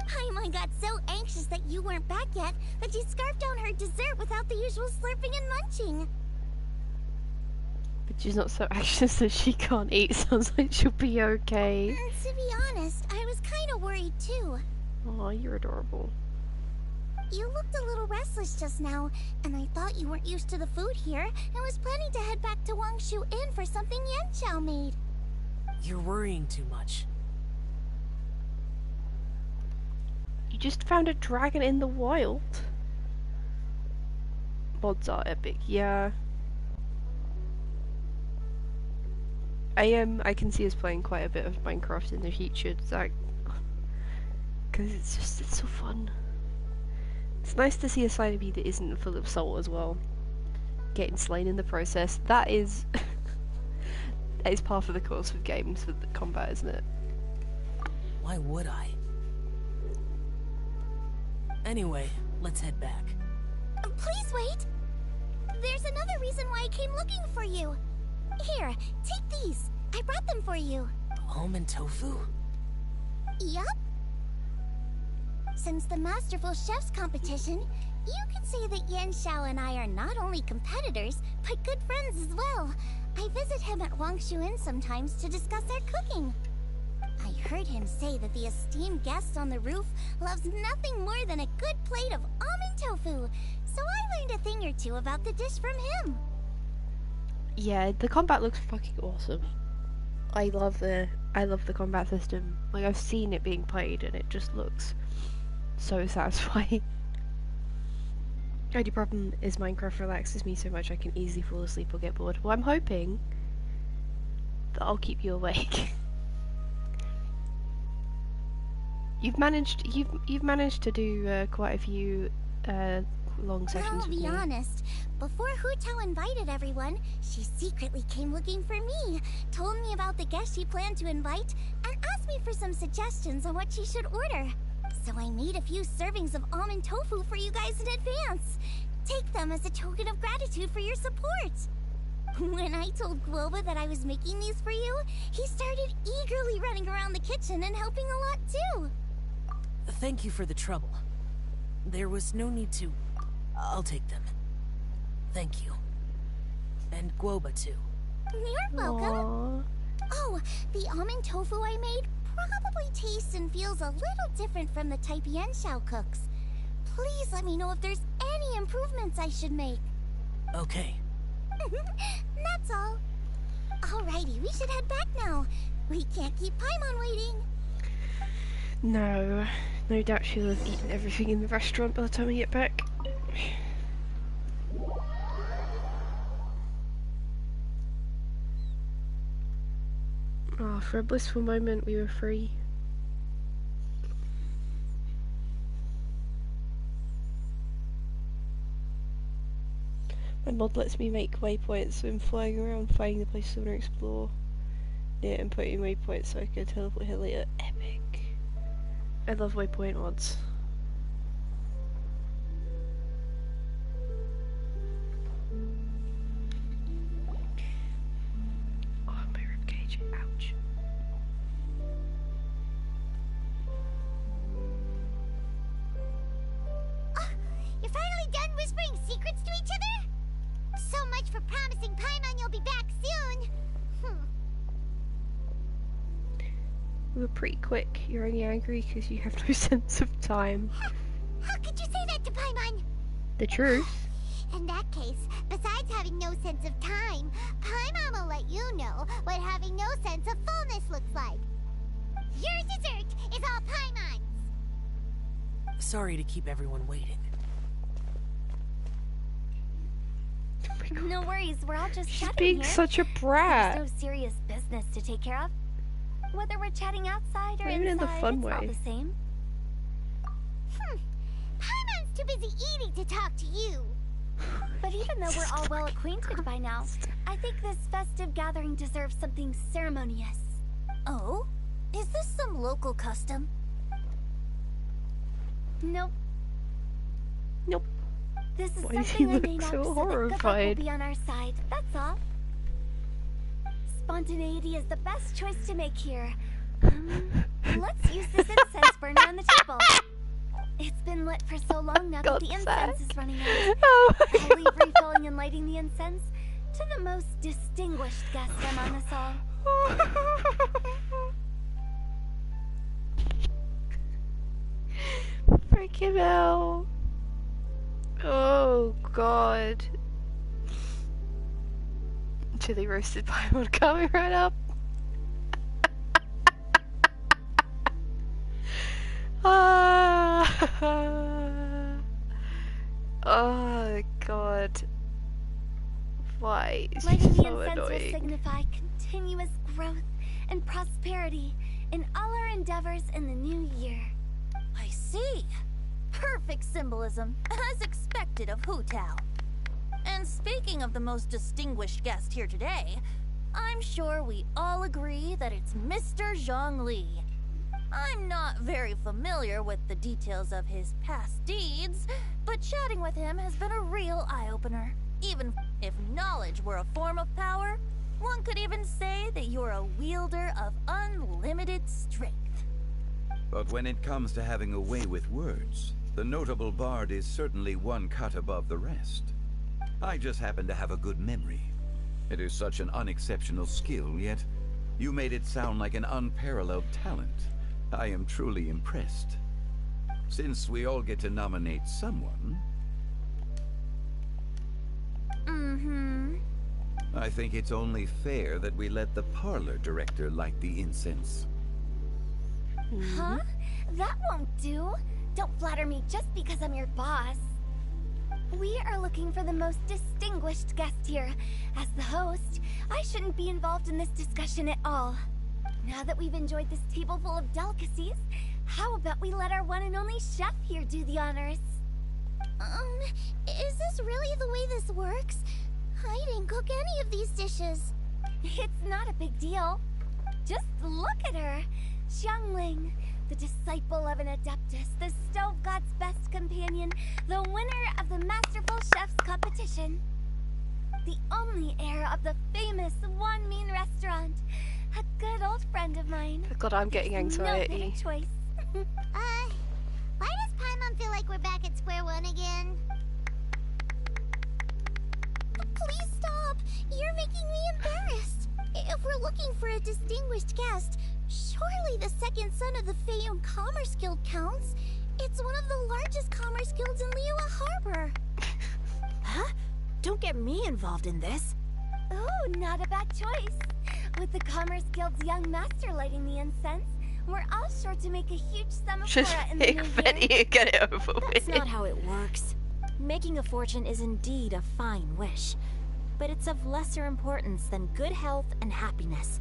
Paimon got so anxious that you weren't back yet that she scarfed down her dessert without the usual slurping and munching. But she's not so anxious that she can't eat. Sounds like she'll be okay. To be honest, I was kind of worried too. Aw, you're adorable. You looked a little restless just now, and I thought you weren't used to the food here and was planning to head back to Wangshu Inn for something Yanqiao made. You're worrying too much. You just found a dragon in the wild. mods are epic, yeah. I can see us playing quite a bit of Minecraft in the future, Zach. Because it's so fun. It's nice to see a side of me that isn't full of soul as well. Getting slain in the process. That is... that is part of the course with games, with the combat, isn't it? Why would I? Anyway, let's head back. Please wait! There's another reason why I came looking for you. Here, take these. I brought them for you. Almond tofu? Yup. Since the Masterful Chef's competition, you could say that Yan Xiao and I are not only competitors, but good friends as well. I visit him at Wangshu Inn sometimes to discuss our cooking. I heard him say that the esteemed guest on the roof loves nothing more than a good plate of almond tofu, so I learned a thing or two about the dish from him. Yeah, the combat looks fucking awesome. I love the combat system. Like, I've seen it being played and it just looks so satisfying. The only problem is Minecraft relaxes me so much I can easily fall asleep or get bored. Well, I'm hoping that I'll keep you awake. You've managed to do quite a few long sessions I'll with be me. honest. Before Hu Tao invited everyone, she secretly came looking for me, told me about the guest she planned to invite, and asked me for some suggestions on what she should order. So I made a few servings of almond tofu for you guys in advance. Take them as a token of gratitude for your support. When I told Guoba that I was making these for you, he started eagerly running around the kitchen and helping a lot too. Thank you for the trouble. There was no need to... I'll take them. Thank you. And Guoba too. You're welcome. Oh, the almond tofu I made probably tastes and feels a little different from the type Yan Xiao cooks. Please let me know if there's any improvements I should make. Okay. That's all. Alrighty, we should head back now. We can't keep Paimon waiting. No. No doubt she'll have eaten everything in the restaurant by the time we get back. Oh, for a blissful moment we were free. My mod lets me make waypoints, so I'm flying around finding the places I want to explore. Yeah, and putting waypoints so I can teleport here later. Epic. I love waypoint mods. Oh, my ribcage. Ouch. Oh, you're finally done whispering secrets to each other? So much for promising Paimon you'll be back soon. We were pretty quick. You're only angry because you have no sense of time. How could you say that to Paimon? The truth. In that case, besides having no sense of time, Paimon will let you know what having no sense of fullness looks like. Your dessert is all Paimon's. Sorry to keep everyone waiting. No worries, we're all just She's chatting being here. such a brat. There's no serious business to take care of. Whether we're chatting outside or Not even inside, in the fun it's all way. the same. Paimon's too busy eating to talk to you. But even though we're all well acquainted by now, I think this festive gathering deserves something ceremonious. Oh? Is this some local custom? Nope. Nope. This is Why does he something I look made up so so that good luck will horrified? be on our side, that's all. Spontaneity is the best choice to make here. Let's use this incense burner on the table. It's been lit for so long now that the incense is running out. Oh I'll leave refilling and lighting the incense to the most distinguished guest among us all. Freaking hell. Oh god. Chili roasted Paimon coming right up. Oh god. Why is he Lighting the so incense will annoying? signify continuous growth and prosperity in all our endeavors in the new year. I see. Perfect symbolism, as expected of Hu Tao. And speaking of the most distinguished guest here today, I'm sure we all agree that it's Mr. Zhongli. I'm not very familiar with the details of his past deeds, but chatting with him has been a real eye-opener. Even if knowledge were a form of power, one could even say that you're a wielder of unlimited strength. But when it comes to having a way with words, the notable bard is certainly one cut above the rest. I just happen to have a good memory. It is such an unexceptional skill, yet you made it sound like an unparalleled talent. I am truly impressed. Since we all get to nominate someone... I think it's only fair that we let the parlor director light the incense. Huh? That won't do. Don't flatter me just because I'm your boss. We are looking for the most distinguished guest here. As the host, I shouldn't be involved in this discussion at all. Now that we've enjoyed this table full of delicacies, how about we let our one and only chef here do the honors? Is this really the way this works? I didn't cook any of these dishes. It's not a big deal. Just look at her. Xiangling, the disciple of an adeptus, the stove god's best companion, the winner of the Masterful Chef's competition. The only heir of the famous One Mean restaurant. A good old friend of mine. Oh god, I'm getting anxiety. No better choice. Why does Paimon feel like we're back at square one again? Please stop! You're making me embarrassed. If we're looking for a distinguished guest, surely the second son of the Feiyun Commerce Guild counts. It's one of the largest commerce guilds in Liyue Harbor. Huh? Don't get me involved in this. Oh, not a bad choice. With the Commerce Guild's young master lighting the incense, we're all sure to make a huge sum of Just flora in the new pick Benny year. and get it over with. That's not how it works. Making a fortune is indeed a fine wish, but it's of lesser importance than good health and happiness.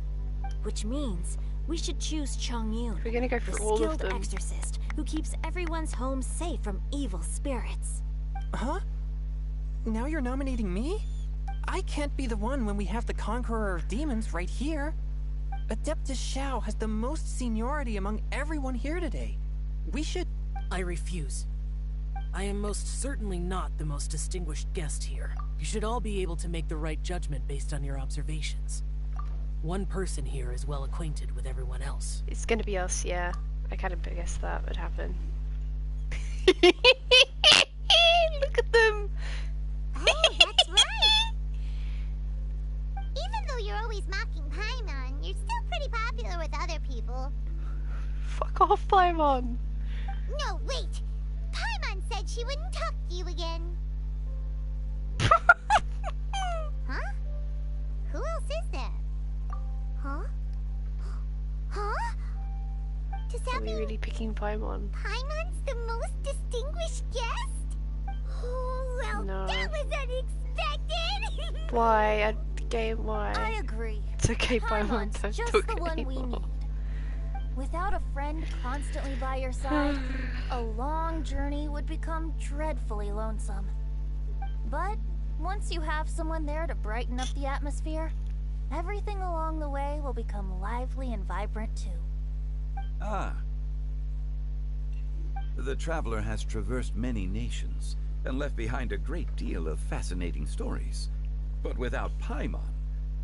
Which means we should choose Chongyun, We're gonna go the for all of skilled them. exorcist who keeps everyone's home safe from evil spirits. Huh? Now you're nominating me? I can't be the one when we have the Conqueror of Demons right here. Adeptus Xiao has the most seniority among everyone here today. We should... I refuse. I am most certainly not the most distinguished guest here. You should all be able to make the right judgment based on your observations. One person here is well acquainted with everyone else. It's gonna be us, yeah. I kind of guessed that would happen. Look at them! Oh, that's right! Even though you're always mocking Paimon, you're still pretty popular with other people. Fuck off, Paimon! No, wait! Paimon said she wouldn't talk to you again. Huh? Who else is there? Huh? Huh? Does Are that we mean really picking Paimon? Paimon's the most distinguished guest? Oh, well, No. that was unexpected! Why? Why? I agree. It's okay, Paimon, Paimon's don't just talk the one we anymore. need. Without a friend constantly by your side, a long journey would become dreadfully lonesome. But once you have someone there to brighten up the atmosphere, everything along the way will become lively and vibrant too. Ah. The traveler has traversed many nations and left behind a great deal of fascinating stories. But without Paimon,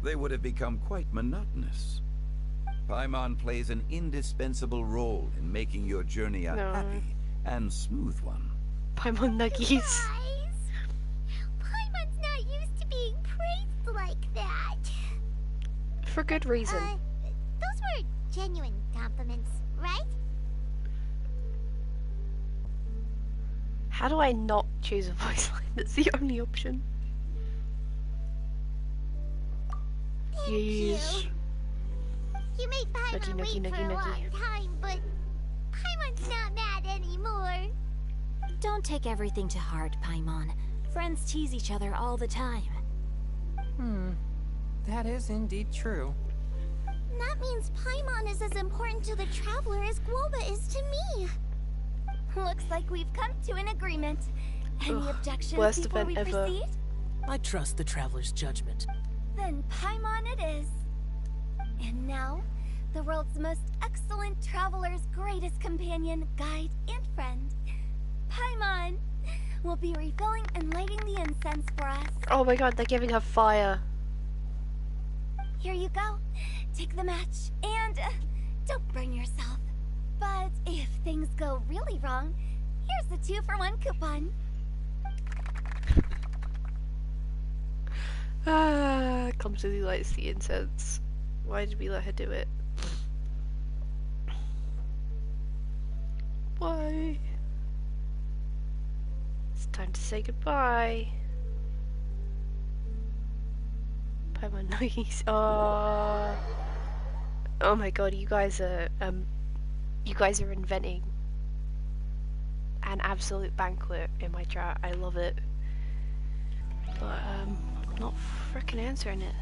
they would have become quite monotonous. Paimon plays an indispensable role in making your journey a No. happy and smooth one. Paimon Nuggies. Guys, Paimon's not used to being praised like that. For good reason. Those were genuine compliments, right? How do I not choose a voice line? That's the only option. Yes. You made Paimon Nuggy, wait nuggy, for a nuggy, long nuggy. time, but Paimon's not mad anymore. Don't take everything to heart, Paimon. Friends tease each other all the time. That is indeed true. That means Paimon is as important to the Traveler as Guoba is to me. Looks like we've come to an agreement. Any objections worst before event we ever. proceed? I trust the Traveler's judgment. Then Paimon it is. And now, the world's most excellent traveler's greatest companion, guide, and friend, Paimon, will be refilling and lighting the incense for us. Oh my god, they're giving her fire. Here you go. Take the match, and don't burn yourself. But if things go really wrong, here's the 2-for-1 coupon. Clumsily lights the incense. Why did we let her do it? Why? It's time to say goodbye. Paimon, nice. Oh my god, you guys are inventing an absolute banquet in my chat. I love it. But I'm not frickin' answering it.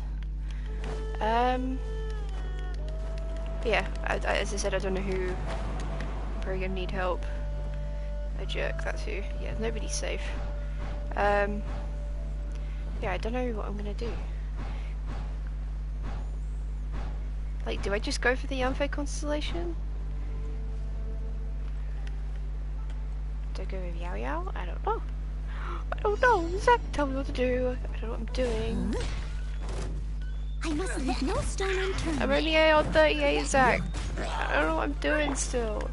Yeah, as I said, I don't know who. I'm probably gonna need help. A jerk, that's who. Yeah, nobody's safe. Yeah, I don't know what I'm gonna do. Like, do I just go for the Yanfei constellation? Do I go with Yao Yao? I don't know. I don't know. Zach, tell me what to do. I don't know what I'm doing. I must leave no stone unturned. I'm only on 38, Zach. I don't know what I'm doing still.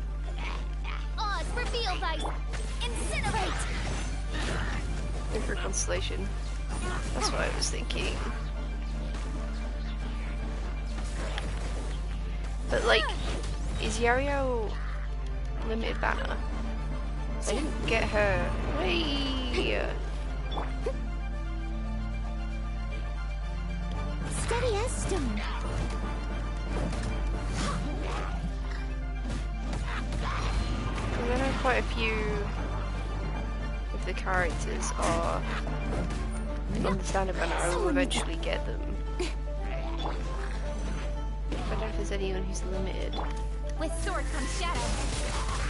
Oz, reveal thy... Incinerate! Go for constellation. That's what I was thinking. But like, is Yario limited banner? I didn't get her. Wait. Steady as stone. I know quite a few of the characters are on the standard banner. I will eventually get them. I don't know if there's anyone who's limited. With sword comes shadow.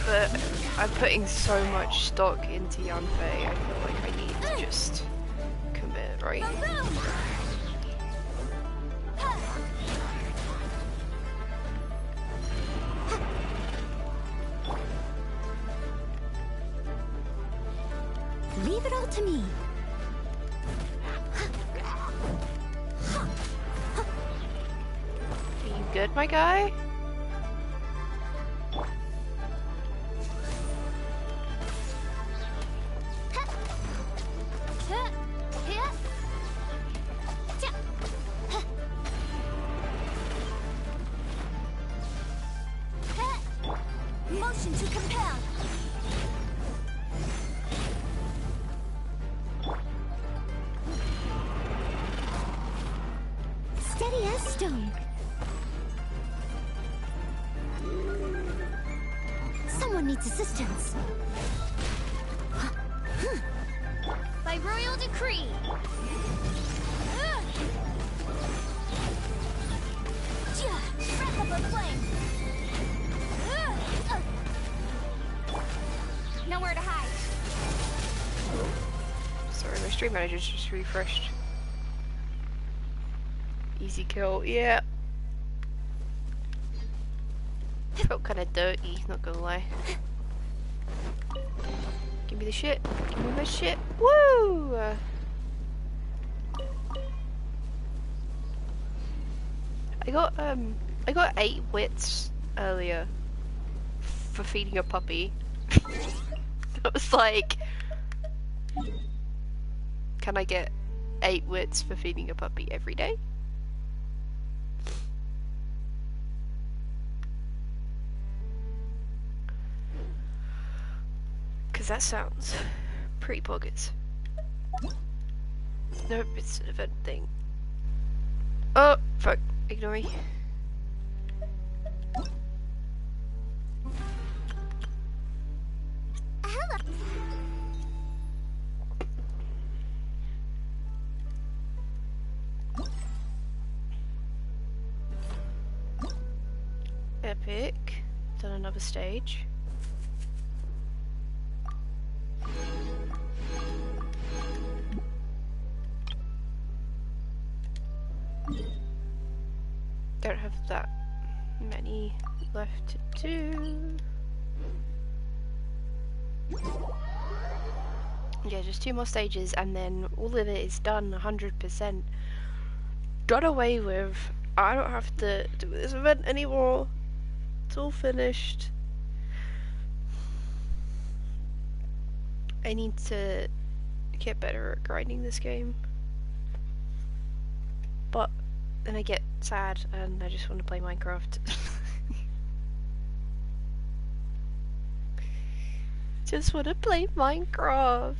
But I'm putting so much stock into Yanfei, I feel like I need to just commit, right? Leave it all to me. Are you good, my guy? Motion to compel. Steady as stone. Someone needs assistance. By royal decree. Breath of a flame. Nowhere to hide. Sorry, my stream manager's just refreshed. Easy kill, yeah. Felt kinda dirty, not gonna lie. Give me the shit. Give me my shit. Woo! I got 8 wits earlier for feeding a puppy. I was like, can I get 8 wits for feeding a puppy every day? Because that sounds pretty poggers. Nope, it's an event thing. Oh, fuck. Ignore me. Hello. another stage. Don't have that many left to do. Yeah, just 2 more stages and then all of it is done, 100%. Done away with. I don't have to do this event anymore. It's all finished. I need to get better at grinding this game. But then I get sad and I just want to play Minecraft. Just want to play Minecraft.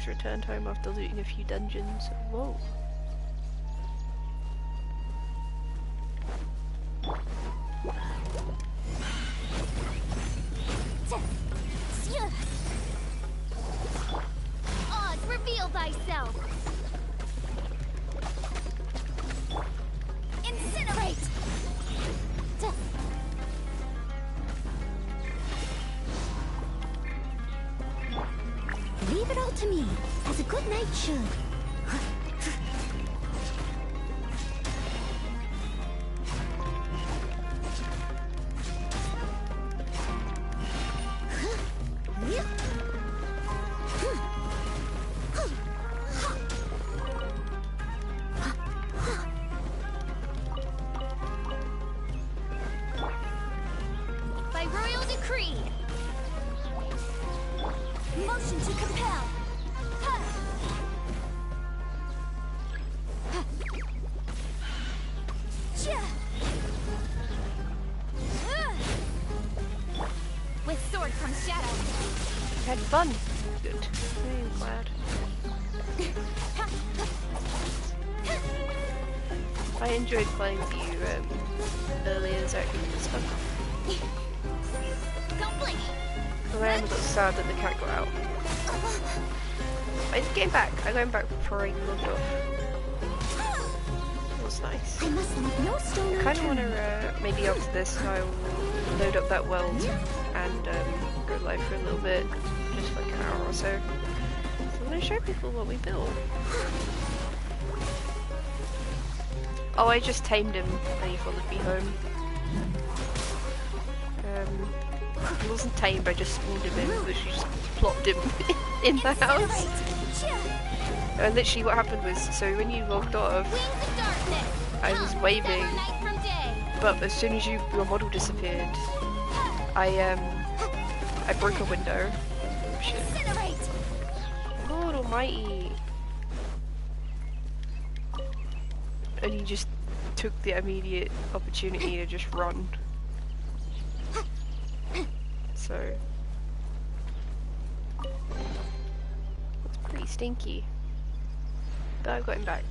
Returned home after looting a few dungeons. Whoa. Oz, reveal thyself! Incinerate! Leave it all to me, as a good knight should. By royal decree! Motion to compel! With sword comes shadow. Had fun. Good. I'm glad. I enjoyed playing with you earlier, Zach. It was fun. I am a little sad that the cat got out. I came back. I came back before I logged off. It was nice. I must leave no stone I kind of want unturned. to, maybe after this, I'll load up that world and go live for a little bit, just like an hour or so. So I'm going to show people what we built. Oh, I just tamed him and he followed me home. He wasn't tamed, I just spawned him in, literally just plopped him in the house. And literally what happened was, so when you logged off, I was waving, but as soon as your model disappeared, I broke a window. Oh, shit. Lord almighty. And he just took the immediate opportunity to just run. So it's pretty stinky. But I've got him back.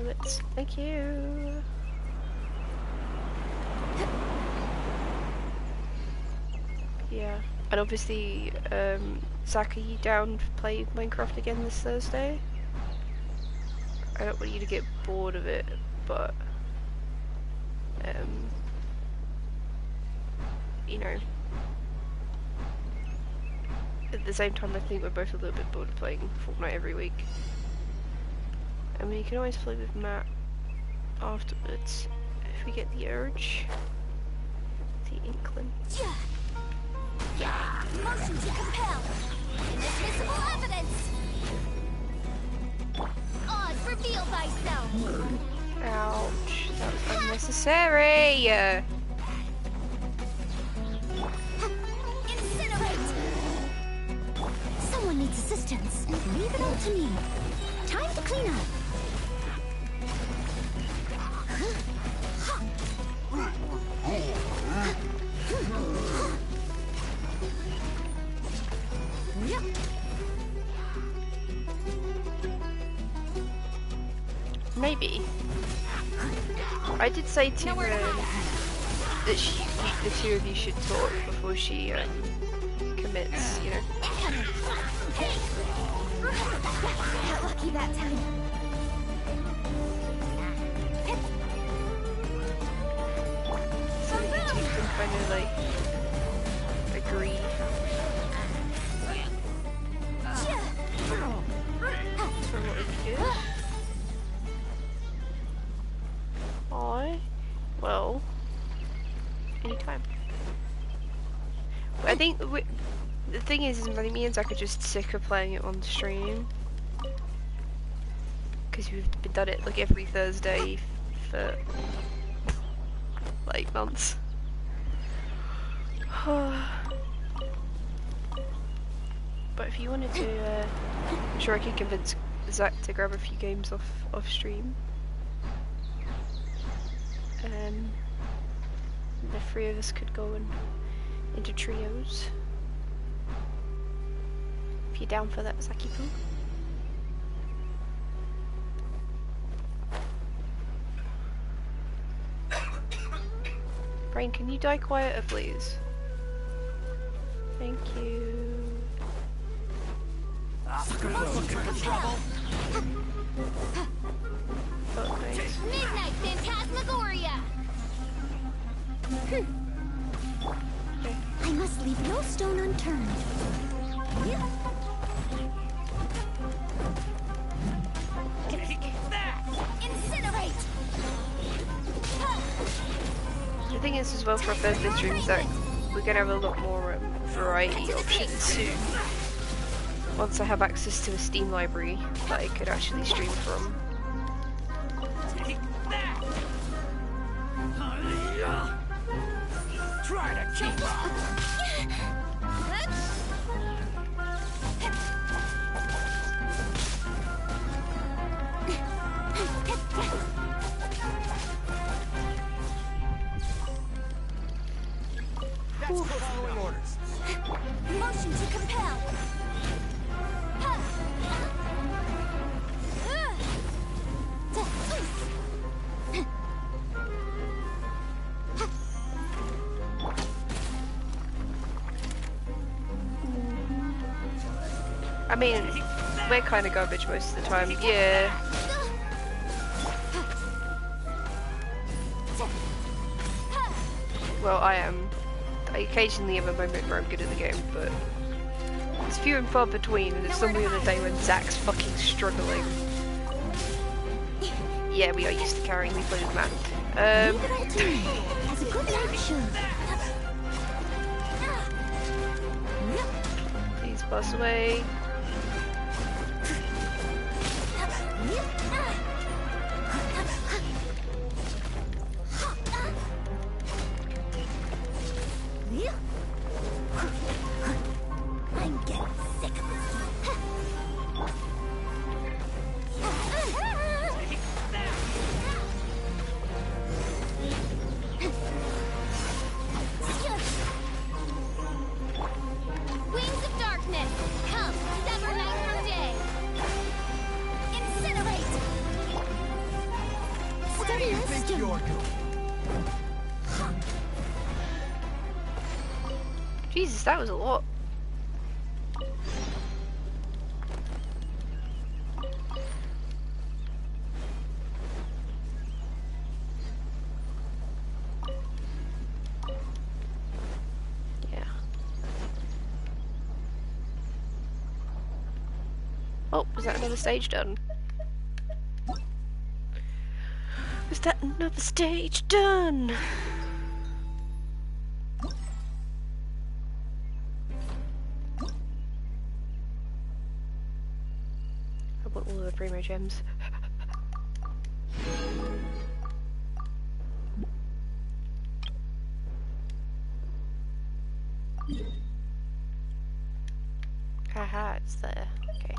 Lips. Thank you. Yeah. And obviously, Zach, are you down to play Minecraft again this Thursday? I don't want you to get bored of it, but you know, at the same time I think we're both a little bit bored of playing Fortnite every week. I mean, you can always play with Matt afterwards if we get the urge. The inkling. Yeah. Motion to compel! Inadmissible evidence! Oz, reveal thyself! Ouch, that was unnecessary! Incinerate! Someone needs assistance. Leave it all to me. Time to clean up. maybe. I did say to that the two of you should talk before she commits, you know. Got lucky that time. So you two can kind of like agree. For what would be good. Well, anytime. I think the thing is me and Zach are just sick of playing it on stream. Because we've been done it like every Thursday for like months. But if you wanted to, I'm sure I could convince Zach to grab a few games off stream. The three of us could go into trios. If you're down for that, Zaki Poo. Brain, can you die quieter, please? Thank you. Oh, thanks. Midnight Phantasmagoria! I must leave no stone unturned. Incinerate! The thing is as well for our Thursday streams that we're gonna have a lot more variety options soon. Once I have access to a Steam library that I could actually stream from. Try to keep up! That's following orders. Motion to compel! I mean, we're kind of garbage most of the time, yeah. Well, I am. I occasionally have a moment where I'm good at the game, but it's few and far between, and it's normally on a day when Zach's fucking struggling. Yeah, we are used to carrying, we play with Matt. As a good action. Please pass away. I'm getting sick of this. Wings of darkness, come, sever night from day. Incinerate! Where do you think you're going? Jesus, that was a lot. Yeah. Oh, was that another stage done? Was that another stage done? I want all of the primo gems. Haha, it's there. Okay.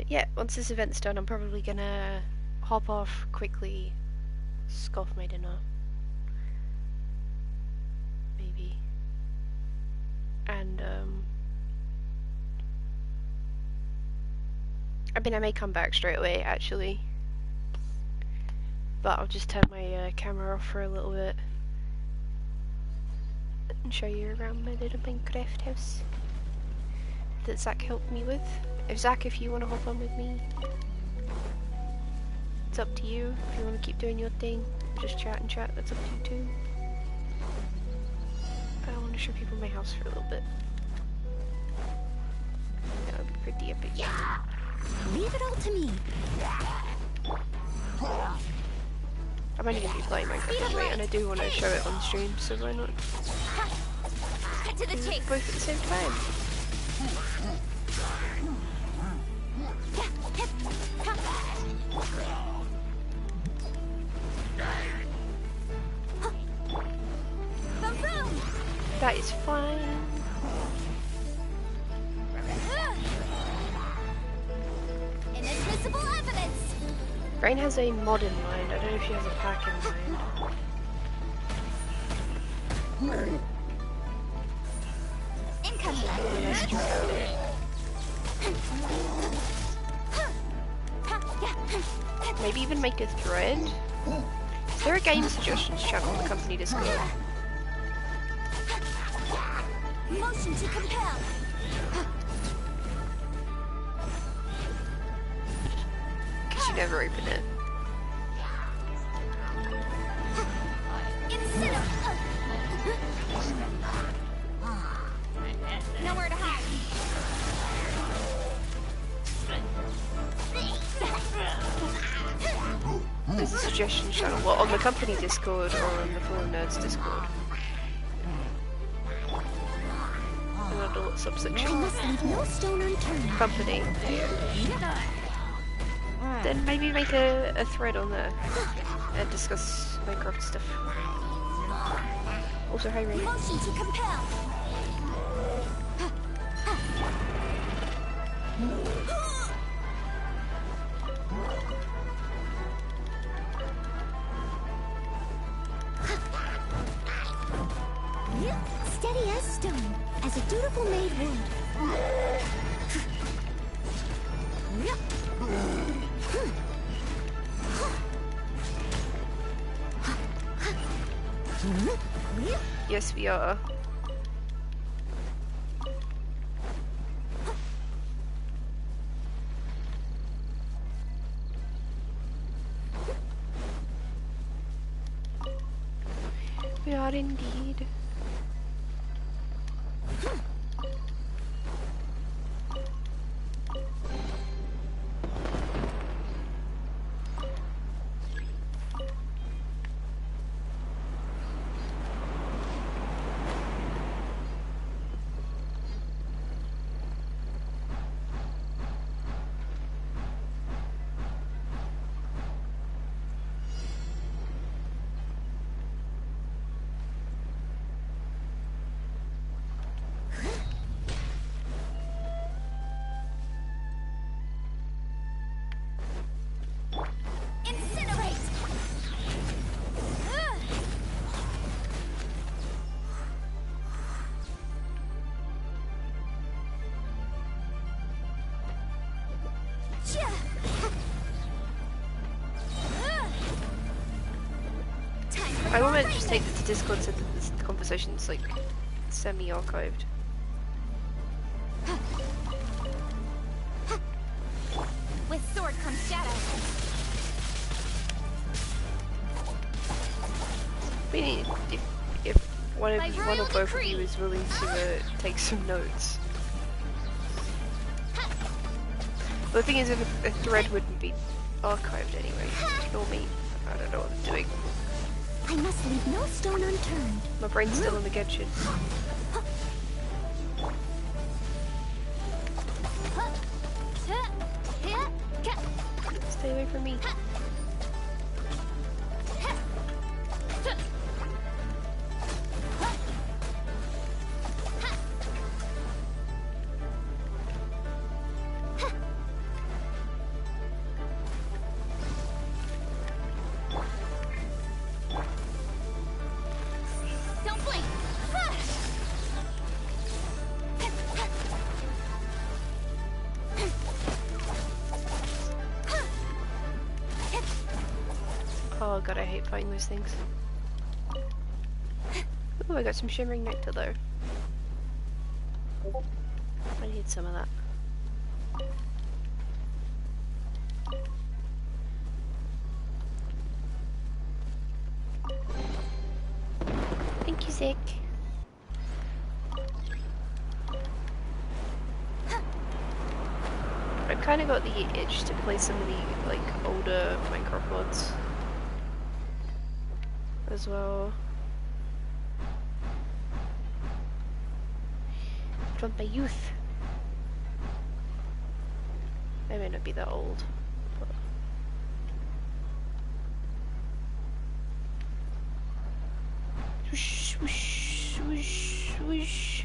Yeah, once this event's done, I'm probably gonna hop off quickly, scoff my dinner. Maybe. And I mean, I may come back straight away actually, but I'll just turn my camera off for a little bit and show you around my little Minecraft house that Zach helped me with. Zach, if you want to hop on with me, it's up to you. If you want to keep doing your thing, just chat and chat, that's up to you too. I want to show people my house for a little bit. That would be pretty epic. Yeah. Leave it all to me. I'm only going to be playing Minecraft anyway, and I do want to show it on stream, so why not? Cut to the chase. Both at the same time. That is fine. Inadmissible evidence. Rain has a mod in mind. I don't know if she has a pack in mind. Incoming. Maybe even make a thread. Is there a game suggestions channel on the company Discord? Motion to compel. Because you never open it. Nowhere to hide. There's a suggestion channel. Well, on the company Discord or on the Full Nerds Discord. Another subsection. I must leave no stone unturned. Company. Yeah. Then maybe make a thread on there and discuss Minecraft stuff. Also, hi Ray. Motion to compel. Steady as stone, as a dutiful maid would. Yes, we are. We are indeed. I want to just take this to Discord so that this conversation's like semi-archived. With sword comes shadow. I mean, if one or both of you is willing to take some notes. But the thing is, if a thread wouldn't be archived anyway. Ignore me. I don't know what I'm doing. I must leave no stone unturned. My brain's still on the Genshin. Stay away from me. Oh god, I hate fighting those things. Ooh, I got some shimmering nectar though. I need some of that. Thank you, Zick. I've kind of got the itch to play some of the like older Minecraft mods as well. From my youth. They may not be that old. But... Swoosh, swoosh, swoosh, swoosh.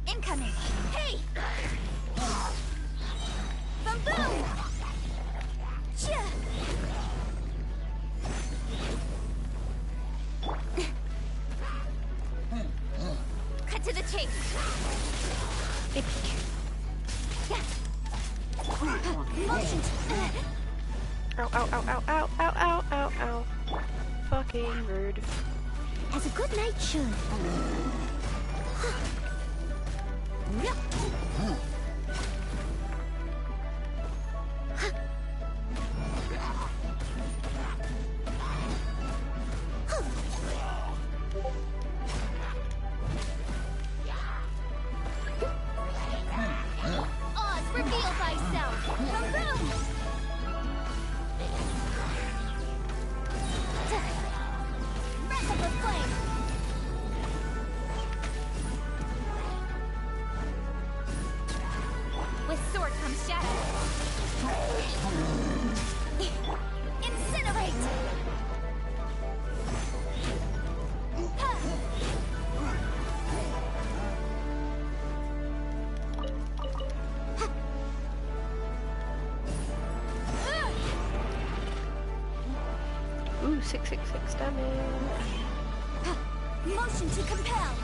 Incoming! Hey! Boom boom! Chia! Cut to the chase! Motion! Ow, ow, ow, ow, ow, ow, ow, ow, ow. Fucking rude. As a good knight should. Oz, reveal thyself! Boom boom! Breath of the flame! With sword comes shadow. Incinerate! Ooh, 666 damage. Motion to compel.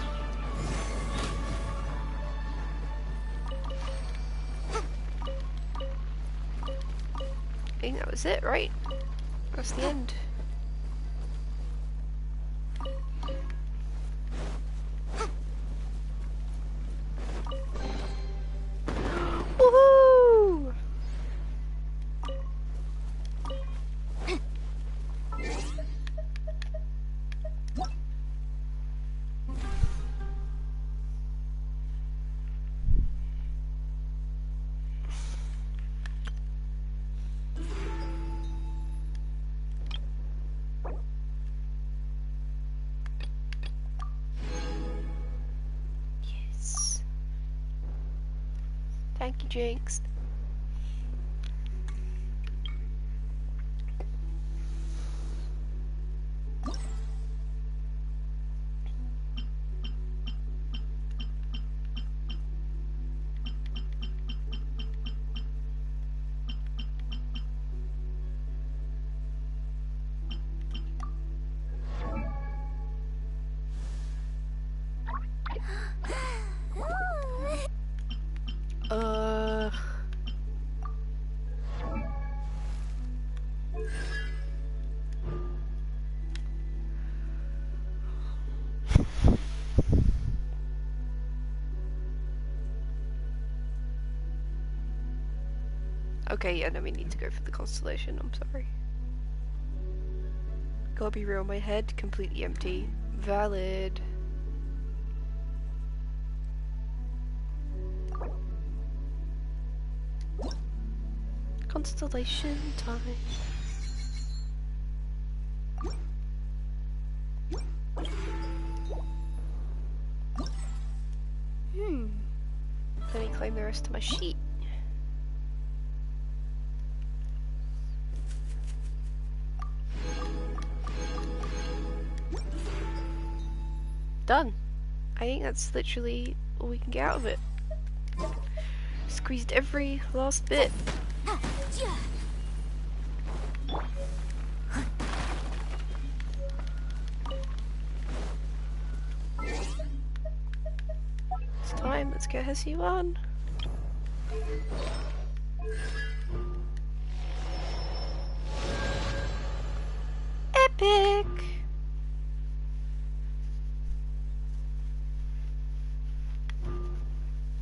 I think that was it, right? That's the end. Woohoo! Yes. Thank you, Jinx. Okay, yeah, no, we need to go for the constellation, I'm sorry. Gotta be real, my head completely empty. Valid. Constellation time. Let me claim the rest of my sheet. Done. I think that's literally all we can get out of it. Squeezed every last bit. let's get her C1. Epic!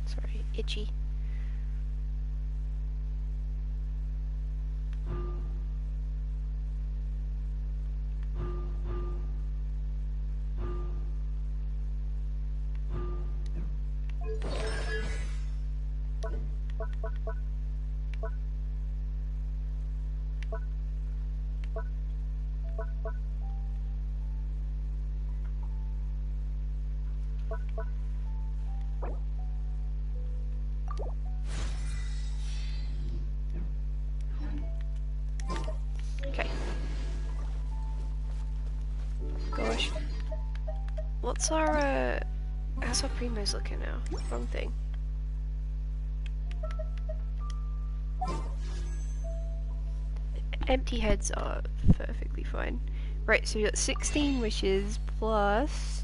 Sorry, itchy. Okay. Gosh. What's our, how's our Primo's looking now? Wrong thing. Empty heads are perfectly fine. Right, so we got 16 wishes plus...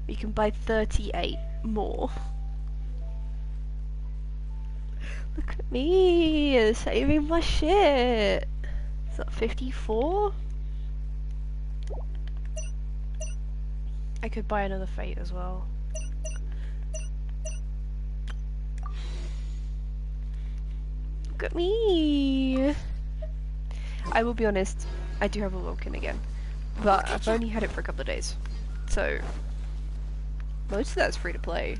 we can buy 38 more. Look at me, saving my shit. Is that 54? I could buy another fate as well. Look at me. I will be honest, I do have a Vulcan again, but I've only had it for a couple of days, so most of that's free to play.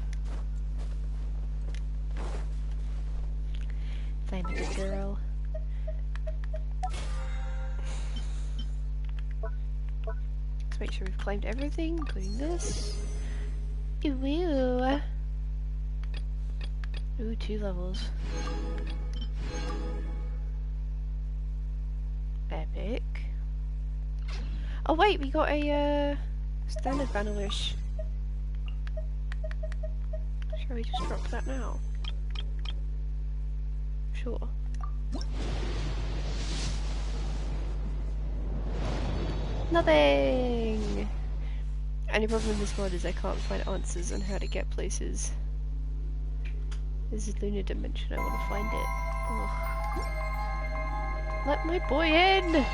I'm a good girl. Let's make sure we've claimed everything, including this. Ooh. Ooh, 2 levels. Epic. Oh wait, we got a standard banner wish. Shall we just drop that now? Sure. Nothing! Only problem with this mod is I can't find answers on how to get places. This is Lunar Dimension, I want to find it. Ugh. Let my boy in!